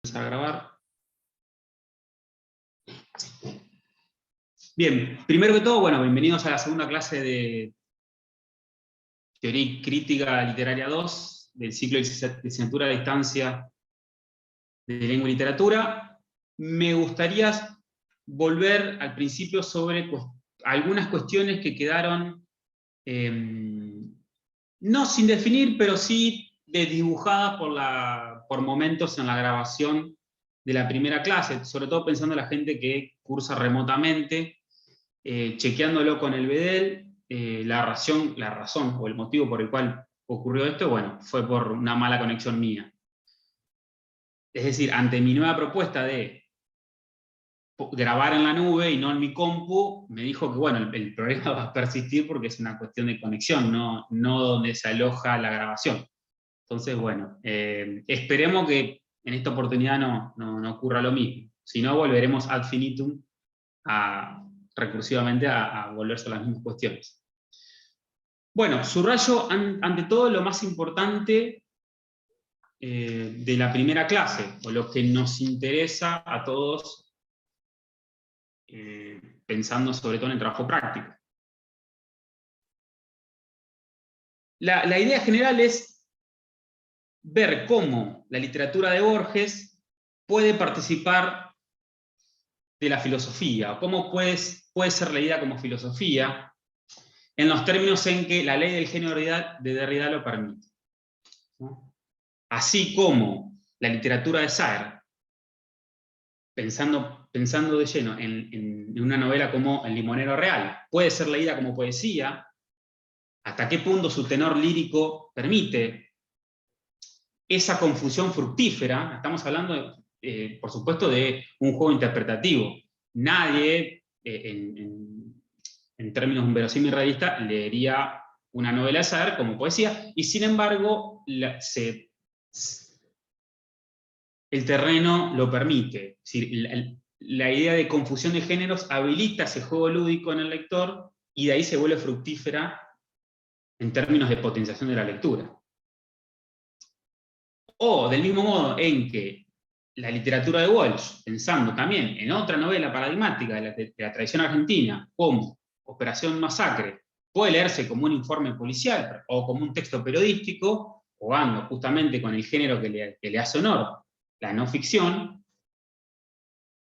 A grabar. Bien, primero que todo, bueno, bienvenidos a la segunda clase de Teoría Crítica Literaria 2 del ciclo de licenciatura a distancia de Lengua y Literatura. Me gustaría volver al principio sobre algunas cuestiones que quedaron no sin definir, pero sí desdibujadas por momentos en la grabación de la primera clase, sobre todo pensando en la gente que cursa remotamente, chequeándolo con el BEDEL, la razón o el motivo por el cual ocurrió esto, bueno, fue por una mala conexión mía. Es decir, ante mi nueva propuesta de grabar en la nube y no en mi compu, me dijo que bueno, el problema va a persistir porque es una cuestión de conexión, no donde se aloja la grabación. Entonces, bueno, esperemos que en esta oportunidad no ocurra lo mismo. Si no, volveremos ad finitum recursivamente a volverse a las mismas cuestiones. Bueno, subrayo ante todo lo más importante de la primera clase, o lo que nos interesa a todos, pensando sobre todo en el trabajo práctico. La idea general es ver cómo la literatura de Borges puede participar de la filosofía, o cómo puede ser leída como filosofía, en los términos en que la ley del género de Derrida lo permite, ¿no? Así como la literatura de Sartre, pensando de lleno en una novela como El limonero real, puede ser leída como poesía, hasta qué punto su tenor lírico permite esa confusión fructífera. Estamos hablando, por supuesto, de un juego interpretativo. Nadie, en términos de un verosímil realista, leería una novela de Sartre como poesía, y sin embargo, el terreno lo permite. Es decir, la idea de confusión de géneros habilita ese juego lúdico en el lector, y de ahí se vuelve fructífera en términos de potenciación de la lectura. O del mismo modo en que la literatura de Walsh, pensando también en otra novela paradigmática de la tradición argentina, como Operación Masacre, puede leerse como un informe policial o como un texto periodístico, jugando justamente con el género que le hace honor, la no ficción.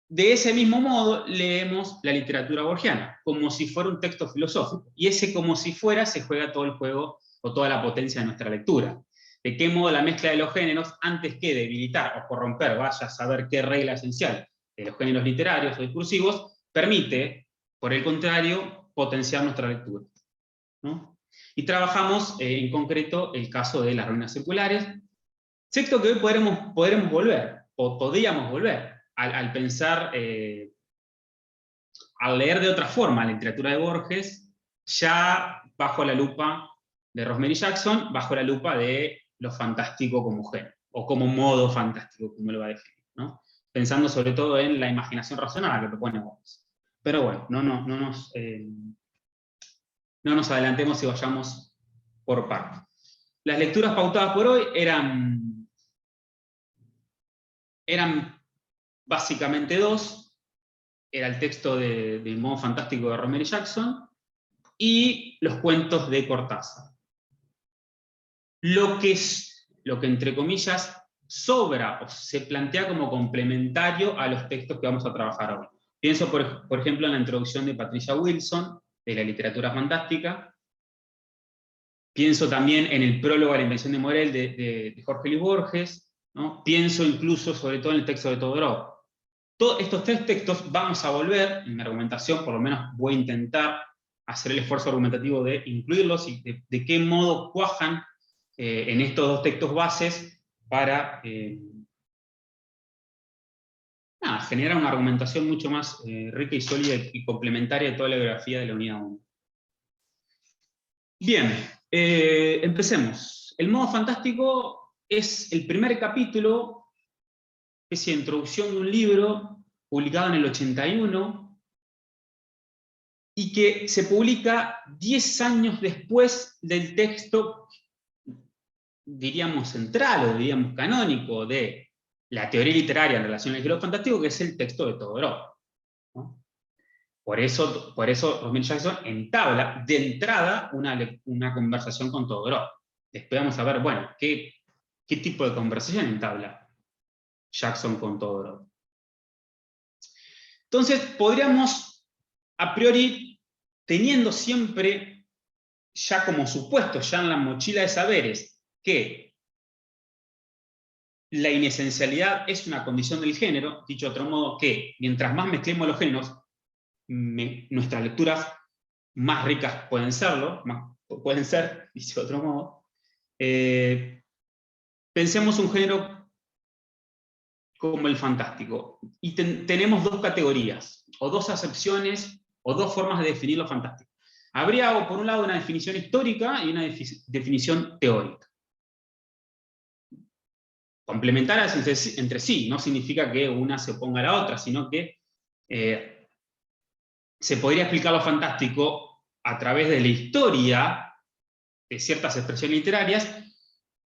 De ese mismo modo leemos la literatura borgiana, como si fuera un texto filosófico, y ese como si fuera se juega todo el juego o toda la potencia de nuestra lectura. De qué modo la mezcla de los géneros, antes que debilitar o corromper, vaya a saber qué regla esencial de los géneros literarios o discursivos, permite, por el contrario, potenciar nuestra lectura, ¿no? Y trabajamos en concreto el caso de las ruinas seculares, sexto que hoy podremos volver, o podríamos volver, al pensar, al leer de otra forma la literatura de Borges, ya bajo la lupa de Rosemary Jackson, bajo la lupa de lo fantástico como género, o como modo fantástico, como lo va a definir, ¿no? Pensando sobre todo en la imaginación racional que propone Borges. Pero bueno, no nos adelantemos y vayamos por partes. Las lecturas pautadas por hoy eran básicamente dos. Era el texto del modo fantástico de Rosemary Jackson y los cuentos de Cortázar. Lo que entre comillas sobra o se plantea como complementario a los textos que vamos a trabajar hoy. Pienso, por ejemplo, en la introducción de Patricia Wilson, de la literatura fantástica. Pienso también en el prólogo a la invención de Morel de Jorge Luis Borges, ¿no? Pienso incluso, sobre todo, en el texto de Todorov. Todos estos tres textos vamos a volver, en mi argumentación, por lo menos voy a intentar hacer el esfuerzo argumentativo de incluirlos y de qué modo cuajan en estos dos textos bases para generar una argumentación mucho más rica y sólida y complementaria de toda la biografía de la unidad 1. Bien, empecemos. El modo fantástico es el primer capítulo, especie de introducción de un libro publicado en el 81, y que se publica 10 años después del texto, diríamos central o diríamos canónico, de la teoría literaria en relación al género fantástico, que es el texto de Todorov, ¿no? Por eso Rosemary Jackson entabla de entrada una conversación con Todorov. Después vamos a ver, bueno, qué tipo de conversación entabla Jackson con Todorov. Entonces, podríamos, a priori, teniendo siempre ya como supuesto, ya en la mochila de saberes, que la inesencialidad es una condición del género, dicho de otro modo, que mientras más mezclemos los géneros, nuestras lecturas más ricas pueden serlo, pueden ser, dicho de otro modo. Pensemos un género como el fantástico, y tenemos dos categorías, o dos acepciones, o dos formas de definir lo fantástico. Habría, por un lado, una definición histórica y una definición teórica. Complementarias entre sí, no significa que una se oponga a la otra, sino que se podría explicar lo fantástico a través de la historia de ciertas expresiones literarias,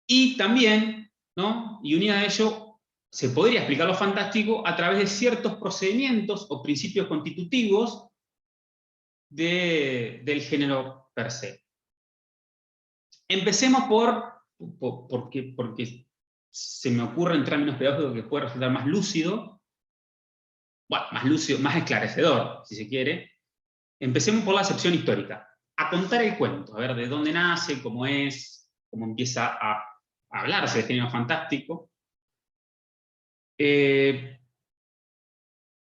y también, ¿no? Y unida a ello, se podría explicar lo fantástico a través de ciertos procedimientos o principios constitutivos del género per se. Empecemos porque se me ocurre en términos pedagógicos que puede resultar más lúcido, bueno, más lúcido, más esclarecedor, si se quiere. Empecemos por la acepción histórica, a contar el cuento, a ver de dónde nace, cómo es, cómo empieza a hablarse de género fantástico.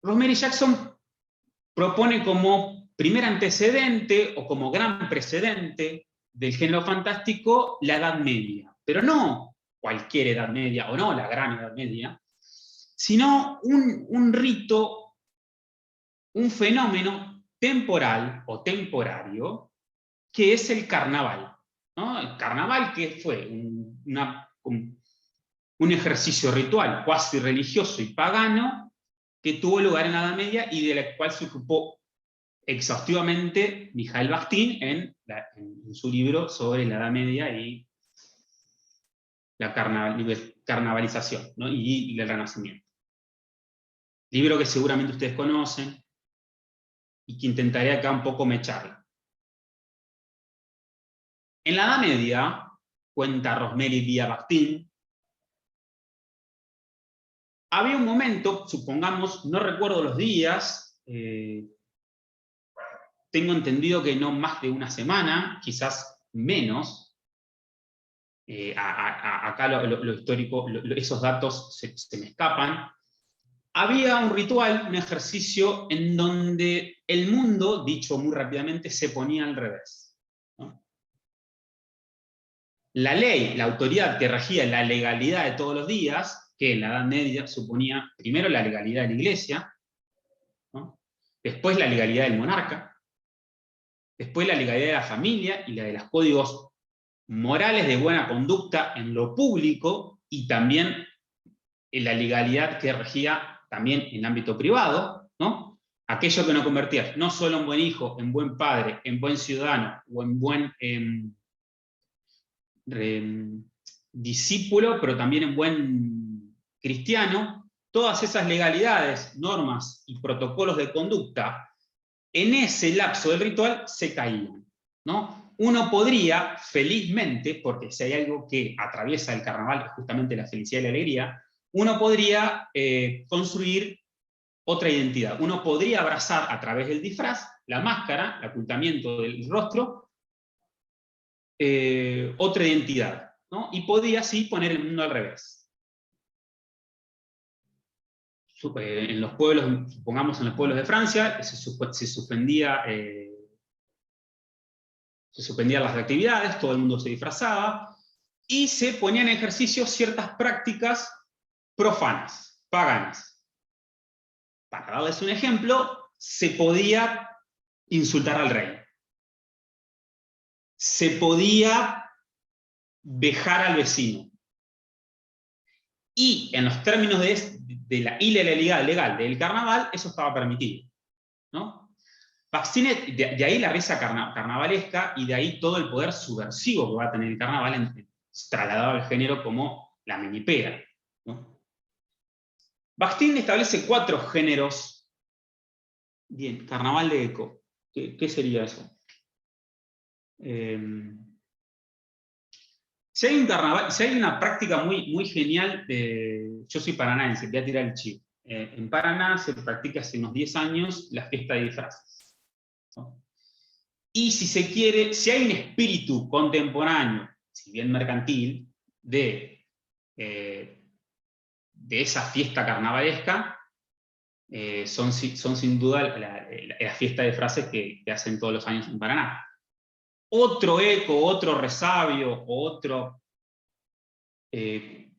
Rosemary Jackson propone como primer antecedente o como gran precedente del género fantástico la Edad Media, pero no cualquier Edad Media o no la Gran Edad Media, sino un rito, un fenómeno temporal o temporario que es el carnaval, ¿no? El carnaval, que fue un ejercicio ritual cuasi religioso y pagano que tuvo lugar en la Edad Media y de la cual se ocupó exhaustivamente Mijael Bakhtin en su libro sobre la Edad Media y la carnavalización, ¿no? y el Renacimiento. Libro que seguramente ustedes conocen y que intentaré acá un poco mecharlo. En la Edad Media, cuenta Rosemary vía Bakhtin, había un momento, supongamos, no recuerdo los días, tengo entendido que no más de una semana, quizás menos. Acá lo histórico, esos datos se me escapan. Había un ritual, un ejercicio en donde el mundo, dicho muy rápidamente, se ponía al revés, ¿no? La ley, la autoridad que regía la legalidad de todos los días, que en la Edad Media suponía primero la legalidad de la Iglesia, ¿no? Después la legalidad del monarca, después la legalidad de la familia y la de los códigos morales de buena conducta en lo público, y también en la legalidad que regía también en el ámbito privado, ¿no? Aquello que nos convertía no solo en buen hijo, en buen padre, en buen ciudadano o en buen discípulo, pero también en buen cristiano. Todas esas legalidades, normas y protocolos de conducta en ese lapso del ritual se caían, ¿no? Uno podría, felizmente, porque si hay algo que atraviesa el carnaval es justamente la felicidad y la alegría, uno podría construir otra identidad. Uno podría abrazar a través del disfraz, la máscara, el ocultamiento del rostro, otra identidad, ¿no? Y podía así poner el mundo al revés. En los pueblos, supongamos en los pueblos de Francia, se suspendían las actividades, todo el mundo se disfrazaba, y se ponían en ejercicio ciertas prácticas profanas, paganas. Para darles un ejemplo, se podía insultar al rey. Se podía vejar al vecino. Y en los términos de la ilegalidad legal del carnaval, eso estaba permitido, ¿no? Bakhtin, de ahí la risa carnavalesca y de ahí todo el poder subversivo que va a tener el carnaval trasladado al género como la menipera, ¿no? Bakhtin establece 4 géneros. Bien, carnaval de eco. ¿Qué sería eso? Si hay una práctica muy genial, yo soy paranaense, voy a tirar el chivo. En Paraná se practica hace unos 10 años la fiesta de disfraces, ¿no? Y si se quiere, si hay un espíritu contemporáneo, si bien mercantil, de esa fiesta carnavalesca, son sin duda la fiesta de disfraces que hacen todos los años en Paraná. Otro eco, otro resabio, otro...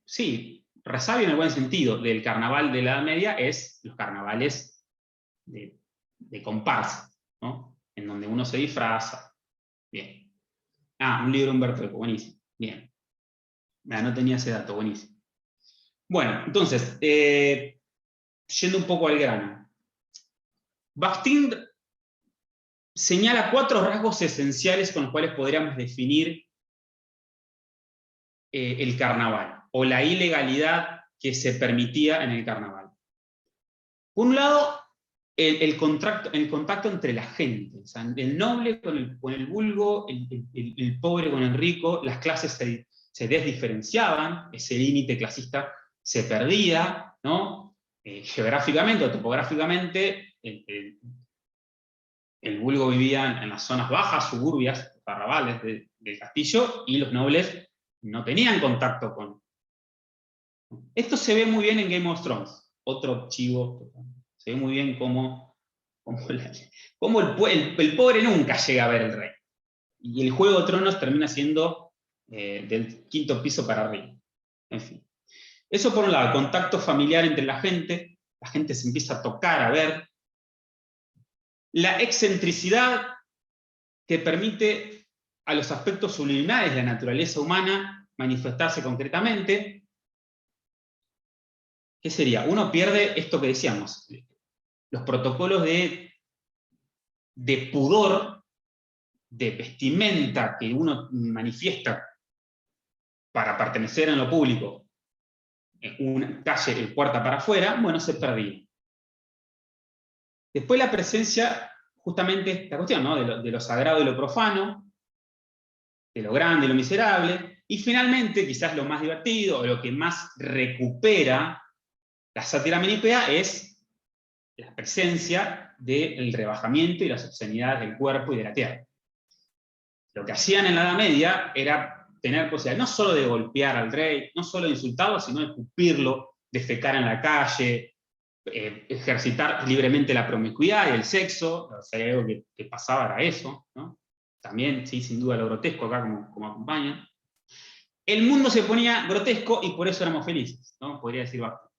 sí, resabio en el buen sentido del carnaval de la Edad Media es los carnavales de comparsa, ¿no? En donde uno se disfraza. Bien. Ah, un libro de Humberto Eco, buenísimo. Bien. No tenía ese dato, buenísimo. Bueno, entonces, yendo un poco al grano. Bakhtin señala 4 rasgos esenciales con los cuales podríamos definir el carnaval, o la ilegalidad que se permitía en el carnaval. Por un lado, el contacto entre la gente, o sea, el noble con el vulgo, el pobre con el rico, las clases se desdiferenciaban, ese límite clasista se perdía, ¿no? Geográficamente o topográficamente, el vulgo vivía en las zonas bajas, suburbias, arrabales del castillo, y los nobles no tenían contacto con... Esto se ve muy bien en Game of Thrones, otro chivo, se ve muy bien cómo el pobre nunca llega a ver el rey. Y el Juego de Tronos termina siendo del 5.º piso para arriba. En fin. Eso por un lado, contacto familiar entre la gente se empieza a tocar, a ver. La excentricidad que permite a los aspectos subliminales de la naturaleza humana manifestarse concretamente. ¿Qué sería? Uno pierde esto que decíamos, los protocolos de pudor, de vestimenta que uno manifiesta para pertenecer en lo público, en una calle, puerta para afuera, bueno, se perdía. Después la presencia, justamente esta cuestión, ¿no? de lo sagrado y lo profano, de lo grande y lo miserable, y finalmente, quizás lo más divertido, o lo que más recupera la sátira menipea, es la presencia del rebajamiento y las obscenidades del cuerpo y de la tierra. Lo que hacían en la Edad Media era tener posibilidad no solo de golpear al rey, no solo de insultarlo, sino de escupirlo, de defecar en la calle, ejercitar libremente la promiscuidad y el sexo. O sea, algo que pasaba era eso, ¿no? También, sí, sin duda lo grotesco acá como acompaña. El mundo se ponía grotesco y por eso éramos felices, ¿no? Podría decir Bakhtin,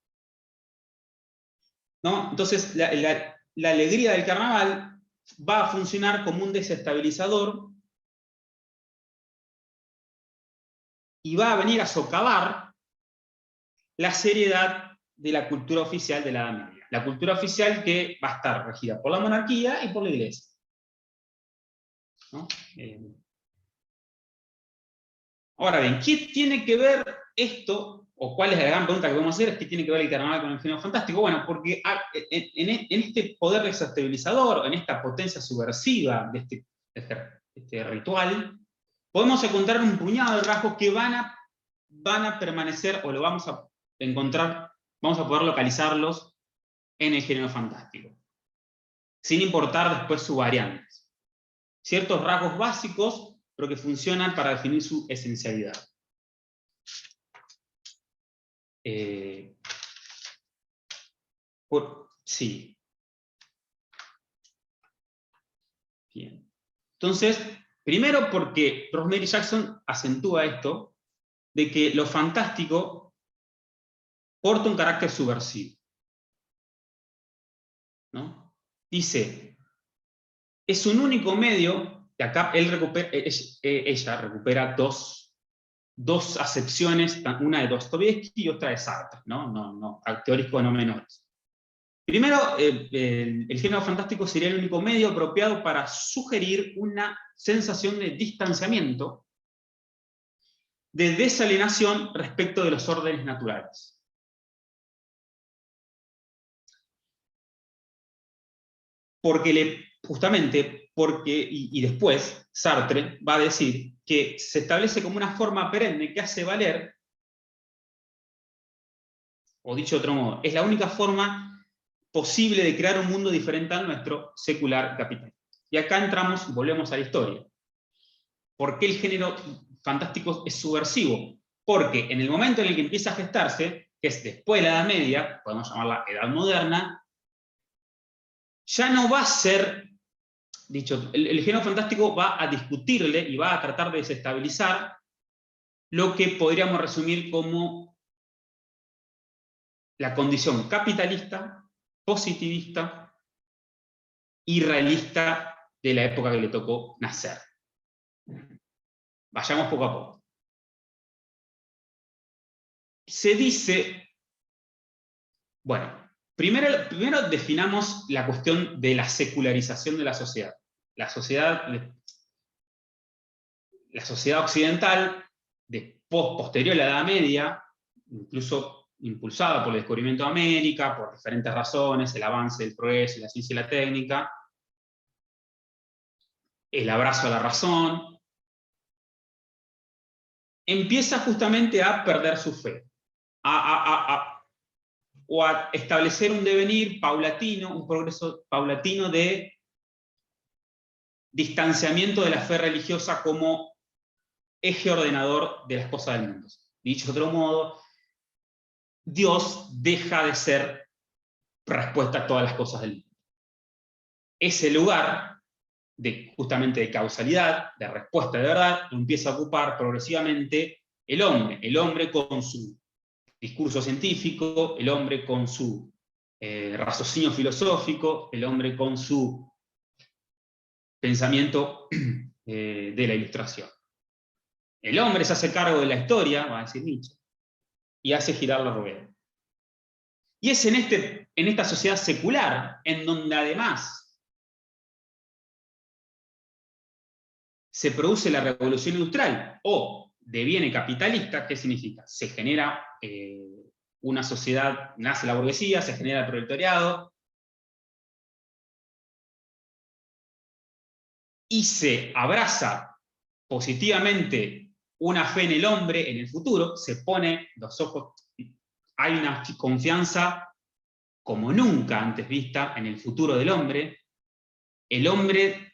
¿no? Entonces, la alegría del carnaval va a funcionar como un desestabilizador y va a venir a socavar la seriedad de la cultura oficial de la Edad Media. La cultura oficial que va a estar regida por la monarquía y por la iglesia, ¿no? Ahora bien, ¿qué tiene que ver esto, o cuál es la gran pregunta que podemos hacer, es qué tiene que ver el carnaval con el género fantástico? Bueno, porque en este poder desestabilizador, en esta potencia subversiva de este ritual, podemos encontrar un puñado de rasgos que van a permanecer, o lo vamos a encontrar, vamos a poder localizarlos en el género fantástico, sin importar después sus variantes. Ciertos rasgos básicos, pero que funcionan para definir su esencialidad. Sí. Bien. Entonces, primero porque Rosemary Jackson acentúa esto, de que lo fantástico porta un carácter subversivo, ¿no? Dice, es un único medio, y acá ella recupera dos acepciones, una de Dostoyevsky y otra de Sartre, ¿no? Teóricos no menores. Primero, el género fantástico sería el único medio apropiado para sugerir una sensación de distanciamiento, de desalienación respecto de los órdenes naturales. justamente porque, y después Sartre va a decir que se establece como una forma perenne que hace valer, o dicho de otro modo, es la única forma posible de crear un mundo diferente al nuestro, secular capital. Y acá entramos, volvemos a la historia. ¿Por qué el género fantástico es subversivo? Porque en el momento en el que empieza a gestarse, que es después de la Edad Media, podemos llamarla Edad Moderna, ya no va a ser, dicho, el género fantástico va a discutirle y va a tratar de desestabilizar lo que podríamos resumir como la condición capitalista, positivista y realista de la época que le tocó nacer. Vayamos poco a poco. Se dice, bueno, primero definamos la cuestión de la secularización de la sociedad. La sociedad occidental, posterior a la Edad Media, incluso impulsada por el descubrimiento de América, por diferentes razones, el avance del progreso, la ciencia y la técnica, el abrazo a la razón, empieza justamente a perder su fe, o a establecer un devenir paulatino, un progreso paulatino de distanciamiento de la fe religiosa como eje ordenador de las cosas del mundo. Dicho de otro modo, Dios deja de ser respuesta a todas las cosas del mundo. Ese lugar justamente de causalidad, de respuesta de verdad, lo empieza a ocupar progresivamente el hombre con su discurso científico, el hombre con su raciocinio filosófico, el hombre con su pensamiento de la ilustración. El hombre se hace cargo de la historia, va a decir Nietzsche, y hace girar la rueda. Y es en esta sociedad secular, en donde además se produce la revolución industrial, o deviene capitalista. ¿Qué significa? Se genera una sociedad, nace la burguesía, se genera el proletariado, y se abraza positivamente una fe en el hombre, en el futuro, se pone los ojos, hay una confianza como nunca antes vista en el futuro del hombre. El hombre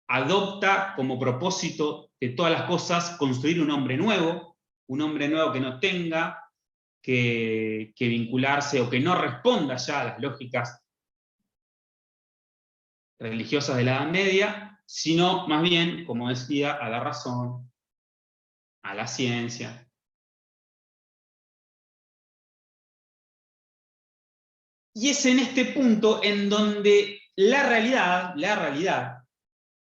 adopta como propósito de todas las cosas construir un hombre nuevo que no tenga que vincularse o que no responda ya a las lógicas religiosas de la Edad Media, sino más bien, como decía, a la razón, a la ciencia. Y es en este punto en donde la realidad,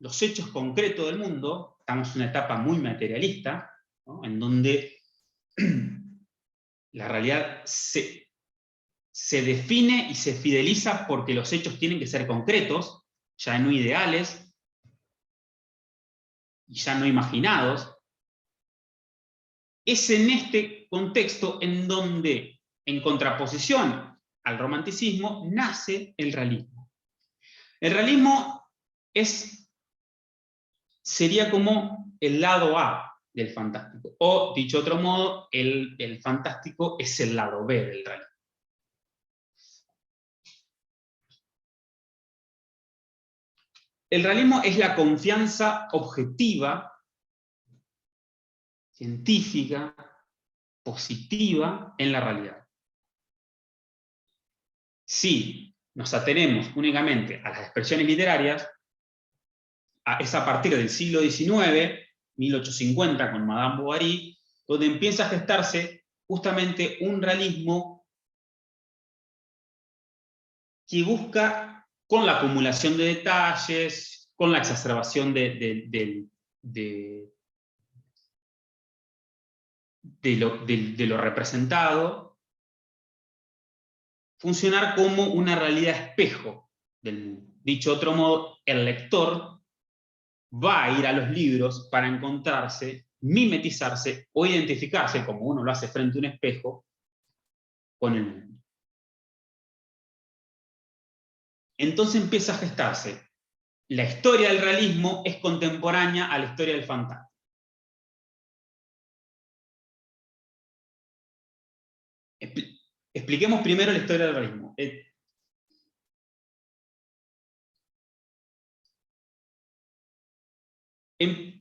los hechos concretos del mundo, estamos en una etapa muy materialista, ¿no?, en donde la realidad se define y se fideliza porque los hechos tienen que ser concretos, ya no ideales, y ya no imaginados. Es en este contexto en donde, en contraposición al romanticismo, nace el realismo. El realismo sería como el lado A del fantástico, o dicho de otro modo, el fantástico es el lado B del realismo. El realismo es la confianza objetiva, científica, positiva en la realidad. Si nos atenemos únicamente a las expresiones literarias, es a partir del siglo XIX, 1850, con Madame Bovary, donde empieza a gestarse justamente un realismo que busca, con la acumulación de detalles, con la exacerbación de lo representado, funcionar como una realidad espejo del mundo. Dicho de otro modo, el lector va a ir a los libros para encontrarse, mimetizarse o identificarse, como uno lo hace frente a un espejo, con el mundo. entonces empieza a gestarse. La historia del realismo es contemporánea a la historia del fantástico. Expliquemos primero la historia del realismo.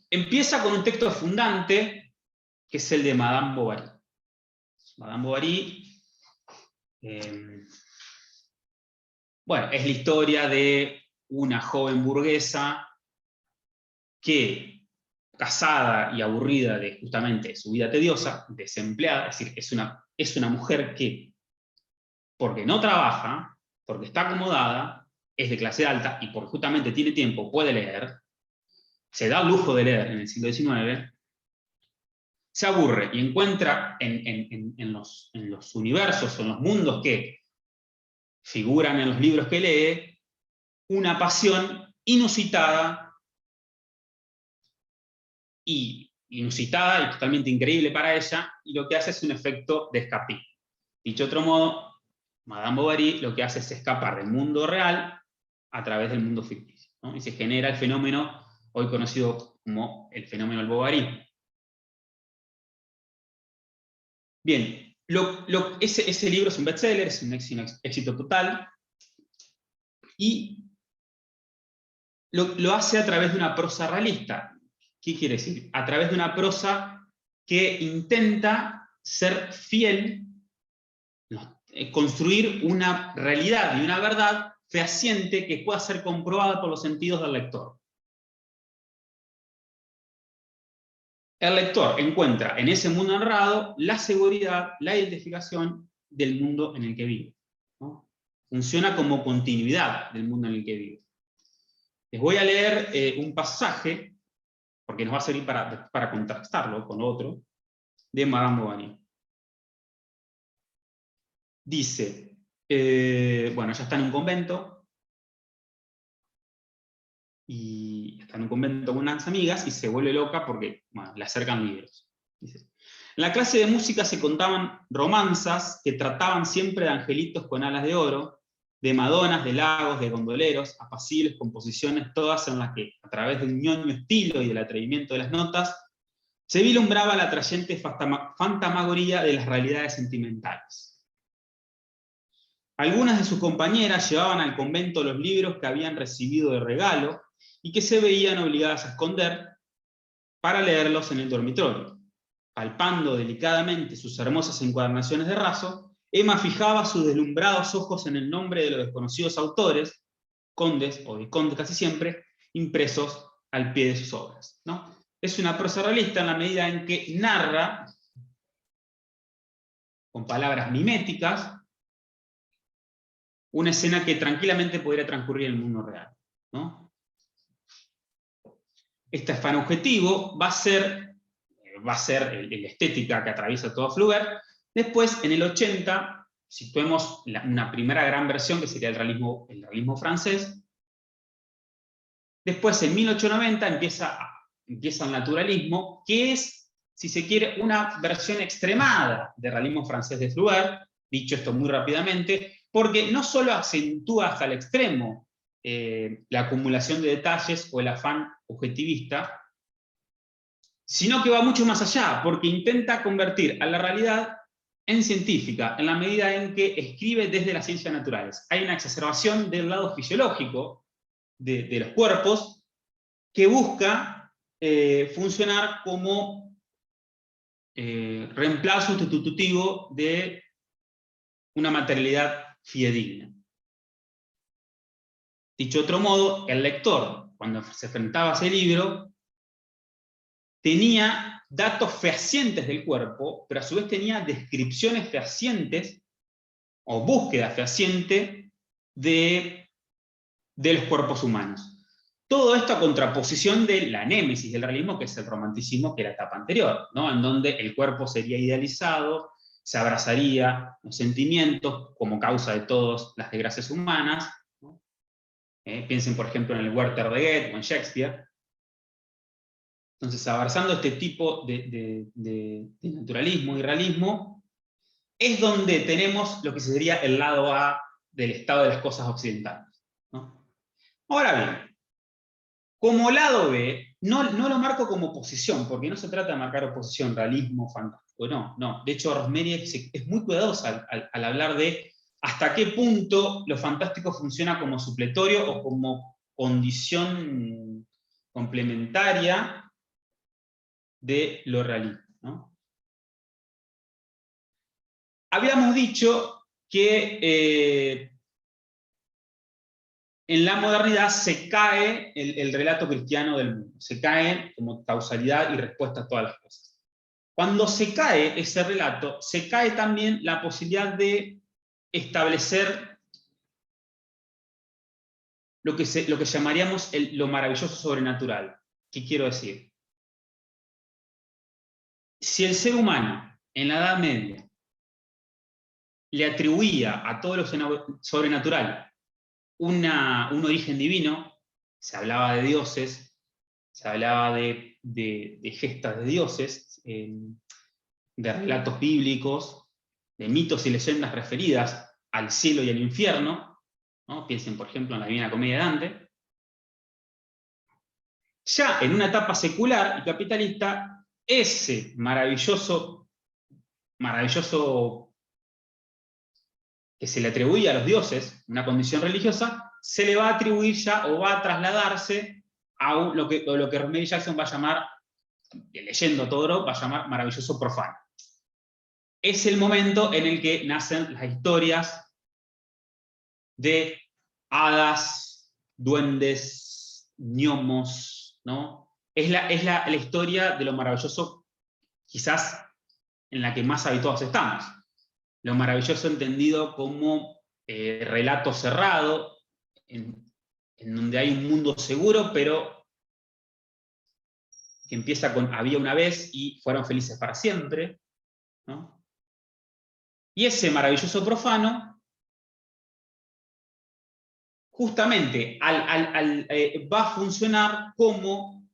Empieza con un texto fundante, que es el de Madame Bovary. Madame Bovary, bueno, es la historia de una joven burguesa que, casada y aburrida de justamente su vida tediosa, desempleada, es decir, es una mujer que, porque no trabaja, porque está acomodada, es de clase alta y porque justamente tiene tiempo, puede leer, se da el lujo de leer en el siglo XIX, se aburre y encuentra en los universos o en los mundos que figuran en los libros que lee una pasión inusitada y totalmente increíble para ella, y lo que hace es un efecto de escapismo. Dicho de otro modo, Madame Bovary lo que hace es escapar del mundo real a través del mundo ficticio, ¿no? Y se genera el fenómeno hoy conocido como el fenómeno del bovarismo. Bien, ese libro es un bestseller, es un éxito total, y lo hace a través de una prosa realista. ¿Qué quiere decir? A través de una prosa que intenta ser fiel, construir una realidad y una verdad fehaciente que pueda ser comprobada por los sentidos del lector. El lector encuentra en ese mundo narrado la seguridad, la identificación del mundo en el que vive, ¿no? Funciona como continuidad del mundo en el que vive. Les voy a leer un pasaje, porque nos va a servir para contrastarlo con otro, de Madame Bovary. Dice, bueno, ella está en un convento, y está en un convento con unas amigas, y se vuelve loca porque, bueno, le acercan libros. Dice, en la clase de música se contaban romanzas que trataban siempre de angelitos con alas de oro, de madonas, de lagos, de gondoleros, apacibles composiciones, todas en las que, a través de un ñoño estilo y del atrevimiento de las notas, se vislumbraba la atrayente fantasmagoría de las realidades sentimentales. Algunas de sus compañeras llevaban al convento los libros que habían recibido de regalo y que se veían obligadas a esconder para leerlos en el dormitorio. Palpando delicadamente sus hermosas encuadernaciones de raso, Emma fijaba sus deslumbrados ojos en el nombre de los desconocidos autores, condes o viscondes casi siempre, impresos al pie de sus obras, ¿no? Es una prosa realista en la medida en que narra, con palabras miméticas, una escena que tranquilamente podría transcurrir en el mundo real, ¿no? Este afán objetivo va a ser la estética que atraviesa todo Flaubert. Después, en el 80, situemos una primera gran versión, que sería el realismo francés. Después, en 1890, empieza el naturalismo, que es, si se quiere, una versión extremada del realismo francés de Flaubert, dicho esto muy rápidamente, porque no solo acentúa hasta el extremo la acumulación de detalles o el afán objetivista, sino que va mucho más allá, porque intenta convertir a la realidad en científica, en la medida en que escribe desde las ciencias naturales. Hay una exacerbación del lado fisiológico de los cuerpos que busca funcionar como reemplazo sustitutivo de una materialidad fidedigna. Dicho de otro modo, el lector, cuando se enfrentaba a ese libro, tenía datos fehacientes del cuerpo, pero a su vez tenía descripciones fehacientes, o búsqueda fehaciente, de los cuerpos humanos. Todo esto a contraposición de la némesis del realismo, que es el romanticismo, que era la etapa anterior, ¿no? En donde el cuerpo sería idealizado, se abrazaría los sentimientos como causa de todas las desgracias humanas, ¿no? Piensen, por ejemplo, en el Werther de Goethe o en Shakespeare. Entonces, abrazando este tipo de naturalismo y realismo, es donde tenemos lo que sería el lado A del estado de las cosas occidentales, ¿no? Ahora bien, como lado B, no lo marco como oposición, porque no se trata de marcar oposición, realismo, fantástico, no. De hecho, Rosemary es muy cuidadosa al hablar de hasta qué punto lo fantástico funciona como supletorio o como condición complementaria de lo realista, ¿no? Habíamos dicho que en la modernidad se cae el relato cristiano del mundo, se cae como causalidad y respuesta a todas las cosas. Cuando se cae ese relato, se cae también la posibilidad de establecer lo que llamaríamos lo maravilloso sobrenatural. ¿Qué quiero decir? Si el ser humano en la Edad Media le atribuía a todo lo sobrenatural un origen divino, se hablaba de dioses, se hablaba de gestas de dioses, de relatos bíblicos, de mitos y leyendas referidas al cielo y al infierno, ¿no? Piensen, por ejemplo, en la Divina Comedia de Dante. Ya en una etapa secular y capitalista, ese maravilloso que se le atribuía a los dioses, una condición religiosa, se le va a atribuir ya o va a trasladarse a lo que Rosemary Jackson va a llamar, leyendo todo, va a llamar maravilloso profano. Es el momento en el que nacen las historias de hadas, duendes, gnomos, ¿no? Es la historia de lo maravilloso, quizás en la que más habituados estamos. Lo maravilloso entendido como relato cerrado, en donde hay un mundo seguro, pero que empieza con había una vez y fueron felices para siempre, ¿no? Y ese maravilloso profano, justamente va a funcionar como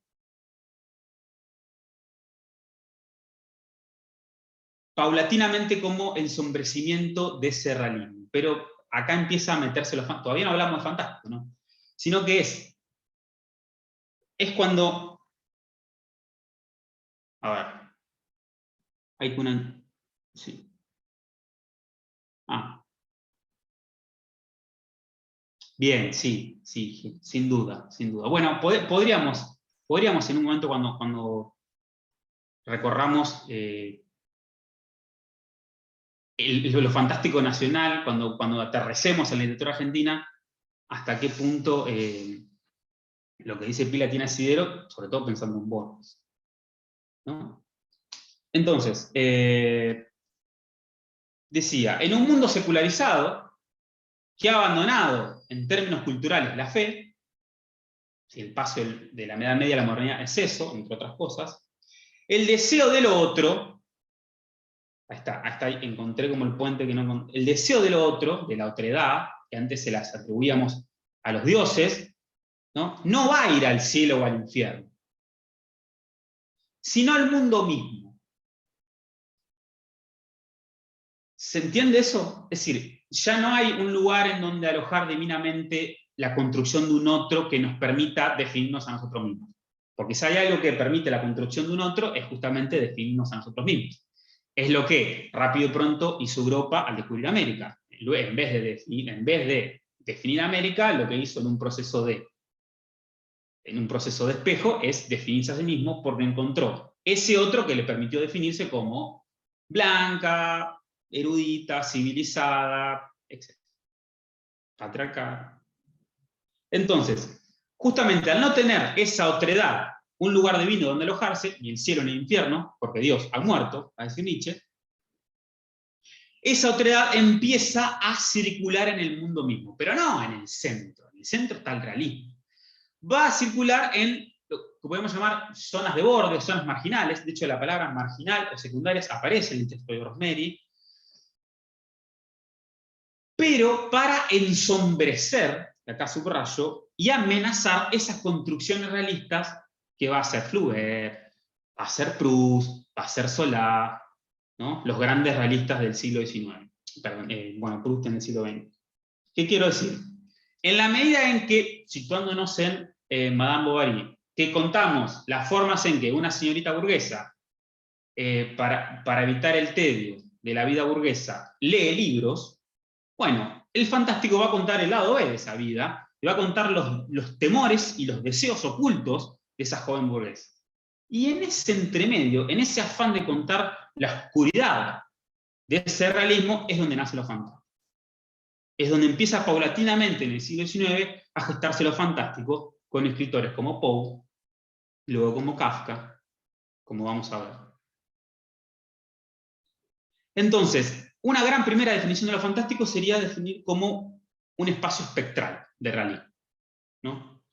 paulatinamente como ensombrecimiento de ese realismo. Pero acá empieza a meterse todavía no hablamos de fantástico, ¿no? Sino que es cuando, a ver, hay una, sí. Bien, sí, sin duda, sin duda. Bueno, podríamos en un momento cuando recorramos lo fantástico nacional, cuando aterricemos en la literatura argentina, hasta qué punto lo que dice Pila tiene asidero, sobre todo pensando en Borges, ¿no? Entonces, decía, en un mundo secularizado, que ha abandonado en términos culturales la fe, si el paso de la Edad Media a la modernidad es eso, entre otras cosas, el deseo de lo otro, ahí está, encontré como el puente que no. El deseo de lo otro, de la otredad, que antes se las atribuíamos a los dioses, no va a ir al cielo o al infierno, sino al mundo mismo. ¿Se entiende eso? Es decir, ya no hay un lugar en donde alojar divinamente la construcción de un otro que nos permita definirnos a nosotros mismos. Porque si hay algo que permite la construcción de un otro, es justamente definirnos a nosotros mismos. Es lo que Rápido y Pronto hizo Europa al descubrir América. En vez de definir América, lo que hizo en un proceso de espejo es definirse a sí mismo, porque encontró ese otro que le permitió definirse como blanca, erudita, civilizada, etc. Patriarcal. Entonces, justamente al no tener esa otredad, un lugar divino donde alojarse, ni el cielo ni el infierno, porque Dios ha muerto, va a decir Nietzsche, esa otredad empieza a circular en el mundo mismo, pero no en el centro. En el centro está el realismo. Va a circular en lo que podemos llamar zonas de borde, zonas marginales. De hecho, la palabra marginal o secundarias aparece en el texto de Rosemary, pero para ensombrecer, acá subrayo, y amenazar esas construcciones realistas que va a ser Flaubert, va a ser Proust, va a ser Solá, ¿no? Los grandes realistas del siglo XIX. Perdón, bueno, Proust en el siglo XX. ¿Qué quiero decir? En la medida en que, situándonos en Madame Bovary, que contamos las formas en que una señorita burguesa, para evitar el tedio de la vida burguesa, lee libros, bueno, el fantástico va a contar el lado B de esa vida, y va a contar los temores y los deseos ocultos de esa joven burguesa. Y en ese entremedio, en ese afán de contar la oscuridad de ese realismo, es donde nace lo fantástico. Es donde empieza paulatinamente en el siglo XIX a gestarse lo fantástico con escritores como Poe, luego como Kafka, como vamos a ver. Entonces, una gran primera definición de lo fantástico sería definir como un espacio espectral de realismo, ¿no?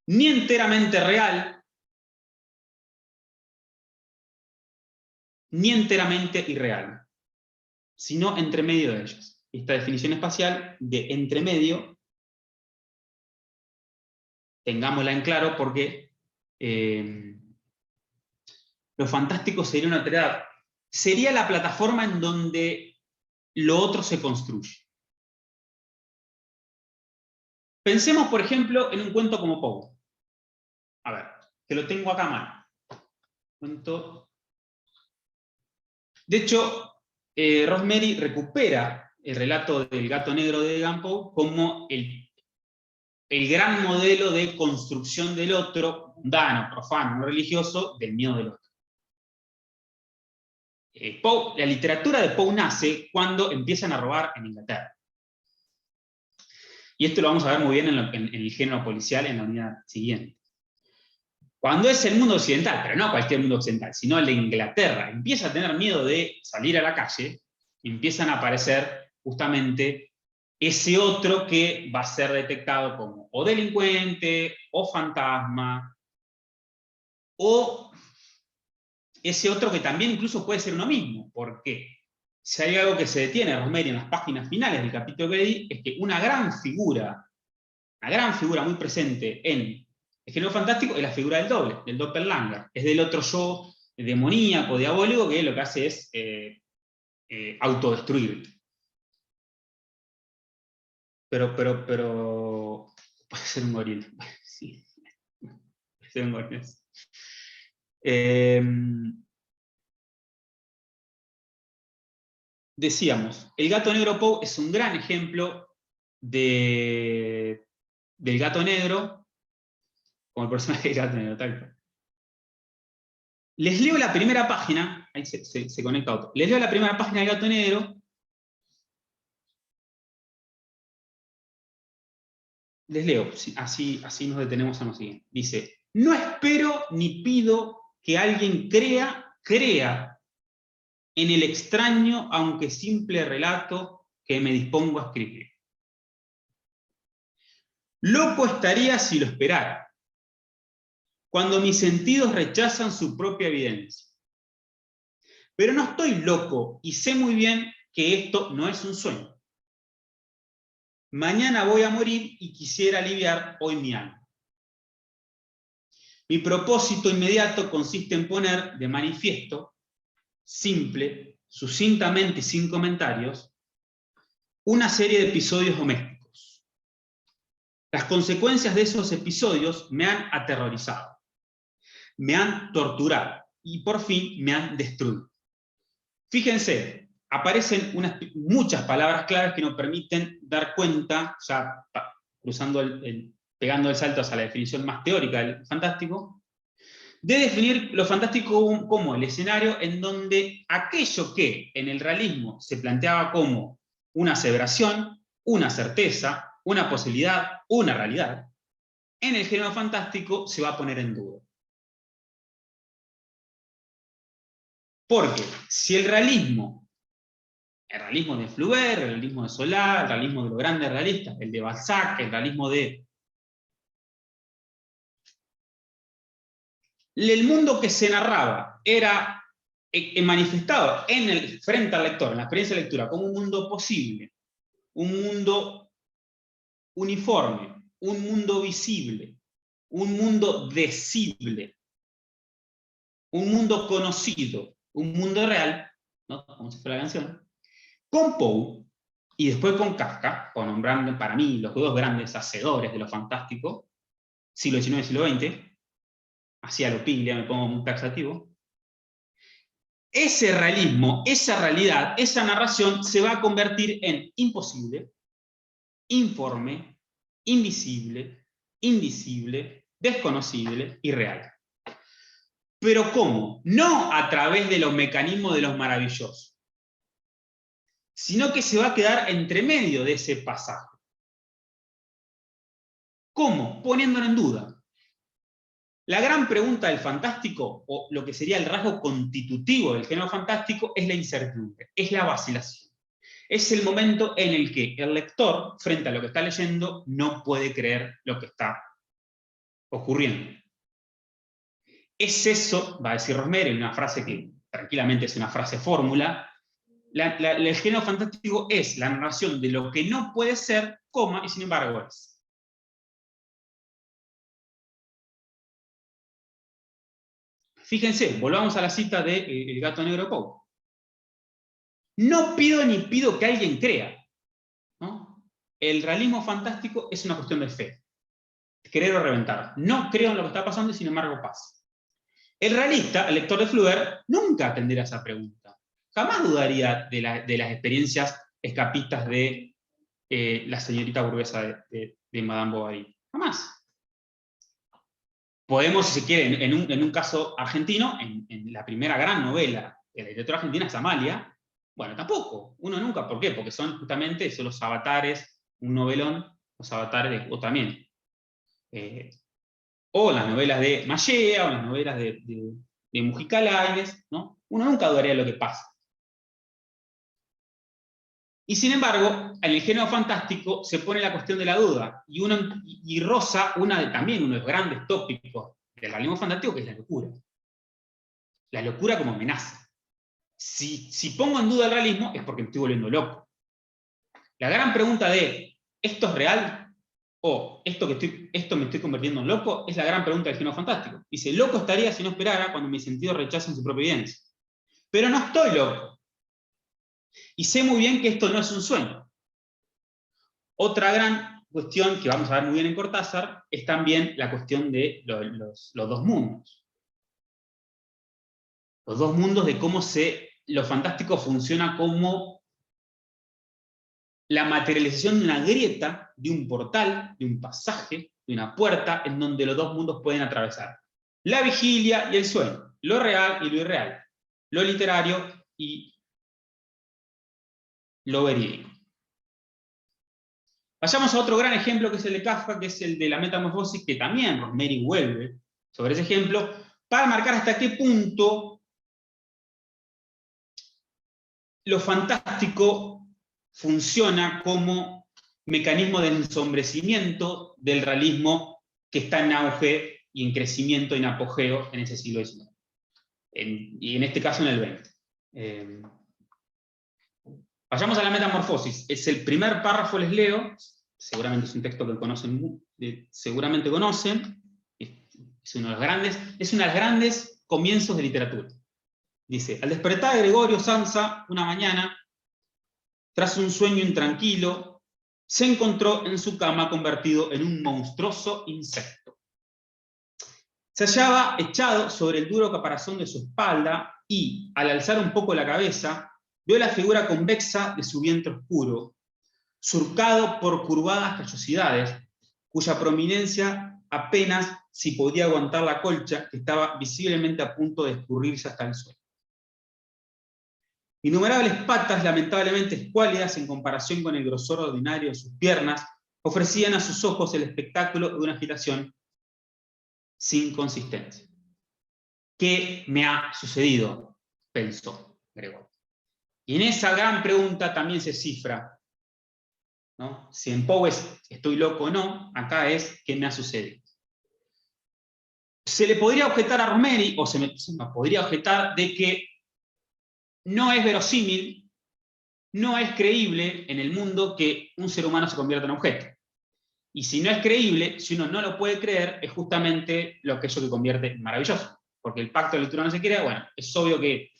Ni enteramente real, ni enteramente irreal, sino entre medio de ellos. Esta definición espacial de entre medio, tengámosla en claro porque lo fantástico sería una alteridad. Sería la plataforma en donde lo otro se construye. Pensemos, por ejemplo, en un cuento como Poe. A ver, que lo tengo acá a mano. Cuento. De hecho, Rosemary recupera el relato del gato negro de Edgar Poe como el gran modelo de construcción del otro, mundano, profano, no religioso, del miedo del otro. La literatura de Poe nace cuando empiezan a robar en Inglaterra. Y esto lo vamos a ver muy bien en el género policial en la unidad siguiente. Cuando es el mundo occidental, pero no cualquier mundo occidental, sino el de Inglaterra, empieza a tener miedo de salir a la calle, empiezan a aparecer justamente ese otro que va a ser detectado como o delincuente, o fantasma, o ese otro que también incluso puede ser uno mismo. ¿Por qué? Si hay algo que se detiene, Rosemary, en las páginas finales del capítulo que leí, es que una gran figura muy presente en el género fantástico es la figura del doble, del doppelganger. Es del otro yo demoníaco, diabólico, que lo que hace es autodestruir. Pero puede ser un gorila. Sí, puede ser un gorila. Decíamos, el gato negro Poe es un gran ejemplo del gato negro, como el personaje del gato negro, tal cual. Les leo la primera página, ahí se conecta otro. Les leo la primera página del gato negro. Les leo, así nos detenemos en lo siguiente. Dice, no espero ni pido que alguien crea en el extraño, aunque simple relato que me dispongo a escribir. Loco estaría si lo esperara, cuando mis sentidos rechazan su propia evidencia. Pero no estoy loco y sé muy bien que esto no es un sueño. Mañana voy a morir y quisiera aliviar hoy mi alma. Mi propósito inmediato consiste en poner de manifiesto, simple, sucintamente y sin comentarios, una serie de episodios domésticos. Las consecuencias de esos episodios me han aterrorizado, me han torturado y por fin me han destruido. Fíjense, aparecen muchas palabras claves que nos permiten dar cuenta, ya pegando el salto hacia la definición más teórica del fantástico, de definir lo fantástico como el escenario en donde aquello que en el realismo se planteaba como una aseveración, una certeza, una posibilidad, una realidad, en el género fantástico se va a poner en duda. Porque si el realismo de Flaubert, el realismo de Zola, el realismo de los grandes realistas, el de Balzac, el realismo de... El mundo que se narraba era manifestado frente al lector, en la experiencia de lectura, como un mundo posible, un mundo uniforme, un mundo visible, un mundo decible, un mundo conocido, un mundo real, ¿no? Como si fuera la canción. Con Poe, Y después con Kafka, con nombrando para mí los dos grandes hacedores de lo fantástico, siglo XIX y siglo XX, hacia lo piglia, me pongo muy taxativo. Ese realismo, esa realidad, esa narración se va a convertir en imposible, informe, invisible, indicible, desconocible y real. ¿Pero cómo? No a través de los mecanismos de los maravillosos, sino que se va a quedar entre medio de ese pasaje. ¿Cómo? Poniéndolo en duda. La gran pregunta del fantástico, o lo que sería el rasgo constitutivo del género fantástico, es la incertidumbre, es la vacilación. Es el momento en el que el lector, frente a lo que está leyendo, no puede creer lo que está ocurriendo. Es eso, va a decir Rosemary, en una frase que tranquilamente es una frase fórmula, el género fantástico es la narración de lo que no puede ser, coma, y sin embargo es. Fíjense, volvamos a la cita de El gato negro de Poe. No pido ni pido que alguien crea, ¿no? El realismo fantástico es una cuestión de fe. Querer o reventar. No creo en lo que está pasando y sin embargo pasa. El realista, el lector de Flaubert, nunca atenderá esa pregunta. Jamás dudaría de las experiencias escapistas de la señorita burguesa de Madame Bovary. Jamás. Podemos, si se quiere, en un caso argentino, en la primera gran novela de la literatura argentina es Amalia. Bueno, tampoco. Uno nunca. ¿Por qué? Porque son justamente son los avatares, un novelón, los avatares, o también. O las novelas de Mallea, o las novelas de Mujica Lainez, ¿no? Uno nunca dudaría de lo que pasa. Y sin embargo, en el género fantástico se pone la cuestión de la duda, y roza también uno de los grandes tópicos del realismo fantástico, que es la locura. La locura como amenaza. Si pongo en duda el realismo es porque me estoy volviendo loco. La gran pregunta de ¿esto es real? O ¿esto me estoy convirtiendo en loco? Es la gran pregunta del género fantástico. Dice, loco estaría si no esperara cuando mis sentidos rechazan su propia evidencia. Pero no estoy loco. Y sé muy bien que esto no es un sueño. Otra gran cuestión que vamos a ver muy bien en Cortázar es también la cuestión de los dos mundos. Los dos mundos de cómo lo fantástico funciona como la materialización de una grieta, de un portal, de un pasaje, de una puerta, en donde los dos mundos pueden atravesar. La vigilia y el sueño, lo real y lo irreal, lo literario y lo verídico. Vayamos a otro gran ejemplo que es el de Kafka, que es el de la metamorfosis, que también Rosemary vuelve sobre ese ejemplo, para marcar hasta qué punto lo fantástico funciona como mecanismo de ensombrecimiento del realismo que está en auge y en crecimiento y en apogeo en ese siglo XIX. Y en este caso en el XX. Vayamos a la metamorfosis. Es el primer párrafo, les leo. Seguramente es un texto que seguramente conocen. Es uno de los grandes comienzos de literatura. Dice, al despertar de Gregorio Samsa una mañana, tras un sueño intranquilo, se encontró en su cama convertido en un monstruoso insecto. Se hallaba echado sobre el duro caparazón de su espalda y, al alzar un poco la cabeza, vio la figura convexa de su vientre oscuro, surcado por curvadas callosidades, cuya prominencia apenas si podía aguantar la colcha que estaba visiblemente a punto de escurrirse hasta el suelo. Innumerables patas, lamentablemente escuálidas en comparación con el grosor ordinario de sus piernas, ofrecían a sus ojos el espectáculo de una agitación sin consistencia. ¿Qué me ha sucedido?, pensó Gregorio. Y en esa gran pregunta también se cifra, ¿no? Si en Poe es estoy loco o no, acá es ¿qué me ha sucedido? Se le podría objetar a Rosemary, o se me podría objetar de que no es verosímil, no es creíble en el mundo que un ser humano se convierta en objeto. Y si no es creíble, si uno no lo puede creer, es justamente lo que eso que convierte en maravilloso. Porque el pacto de lectura no se crea, bueno, es obvio que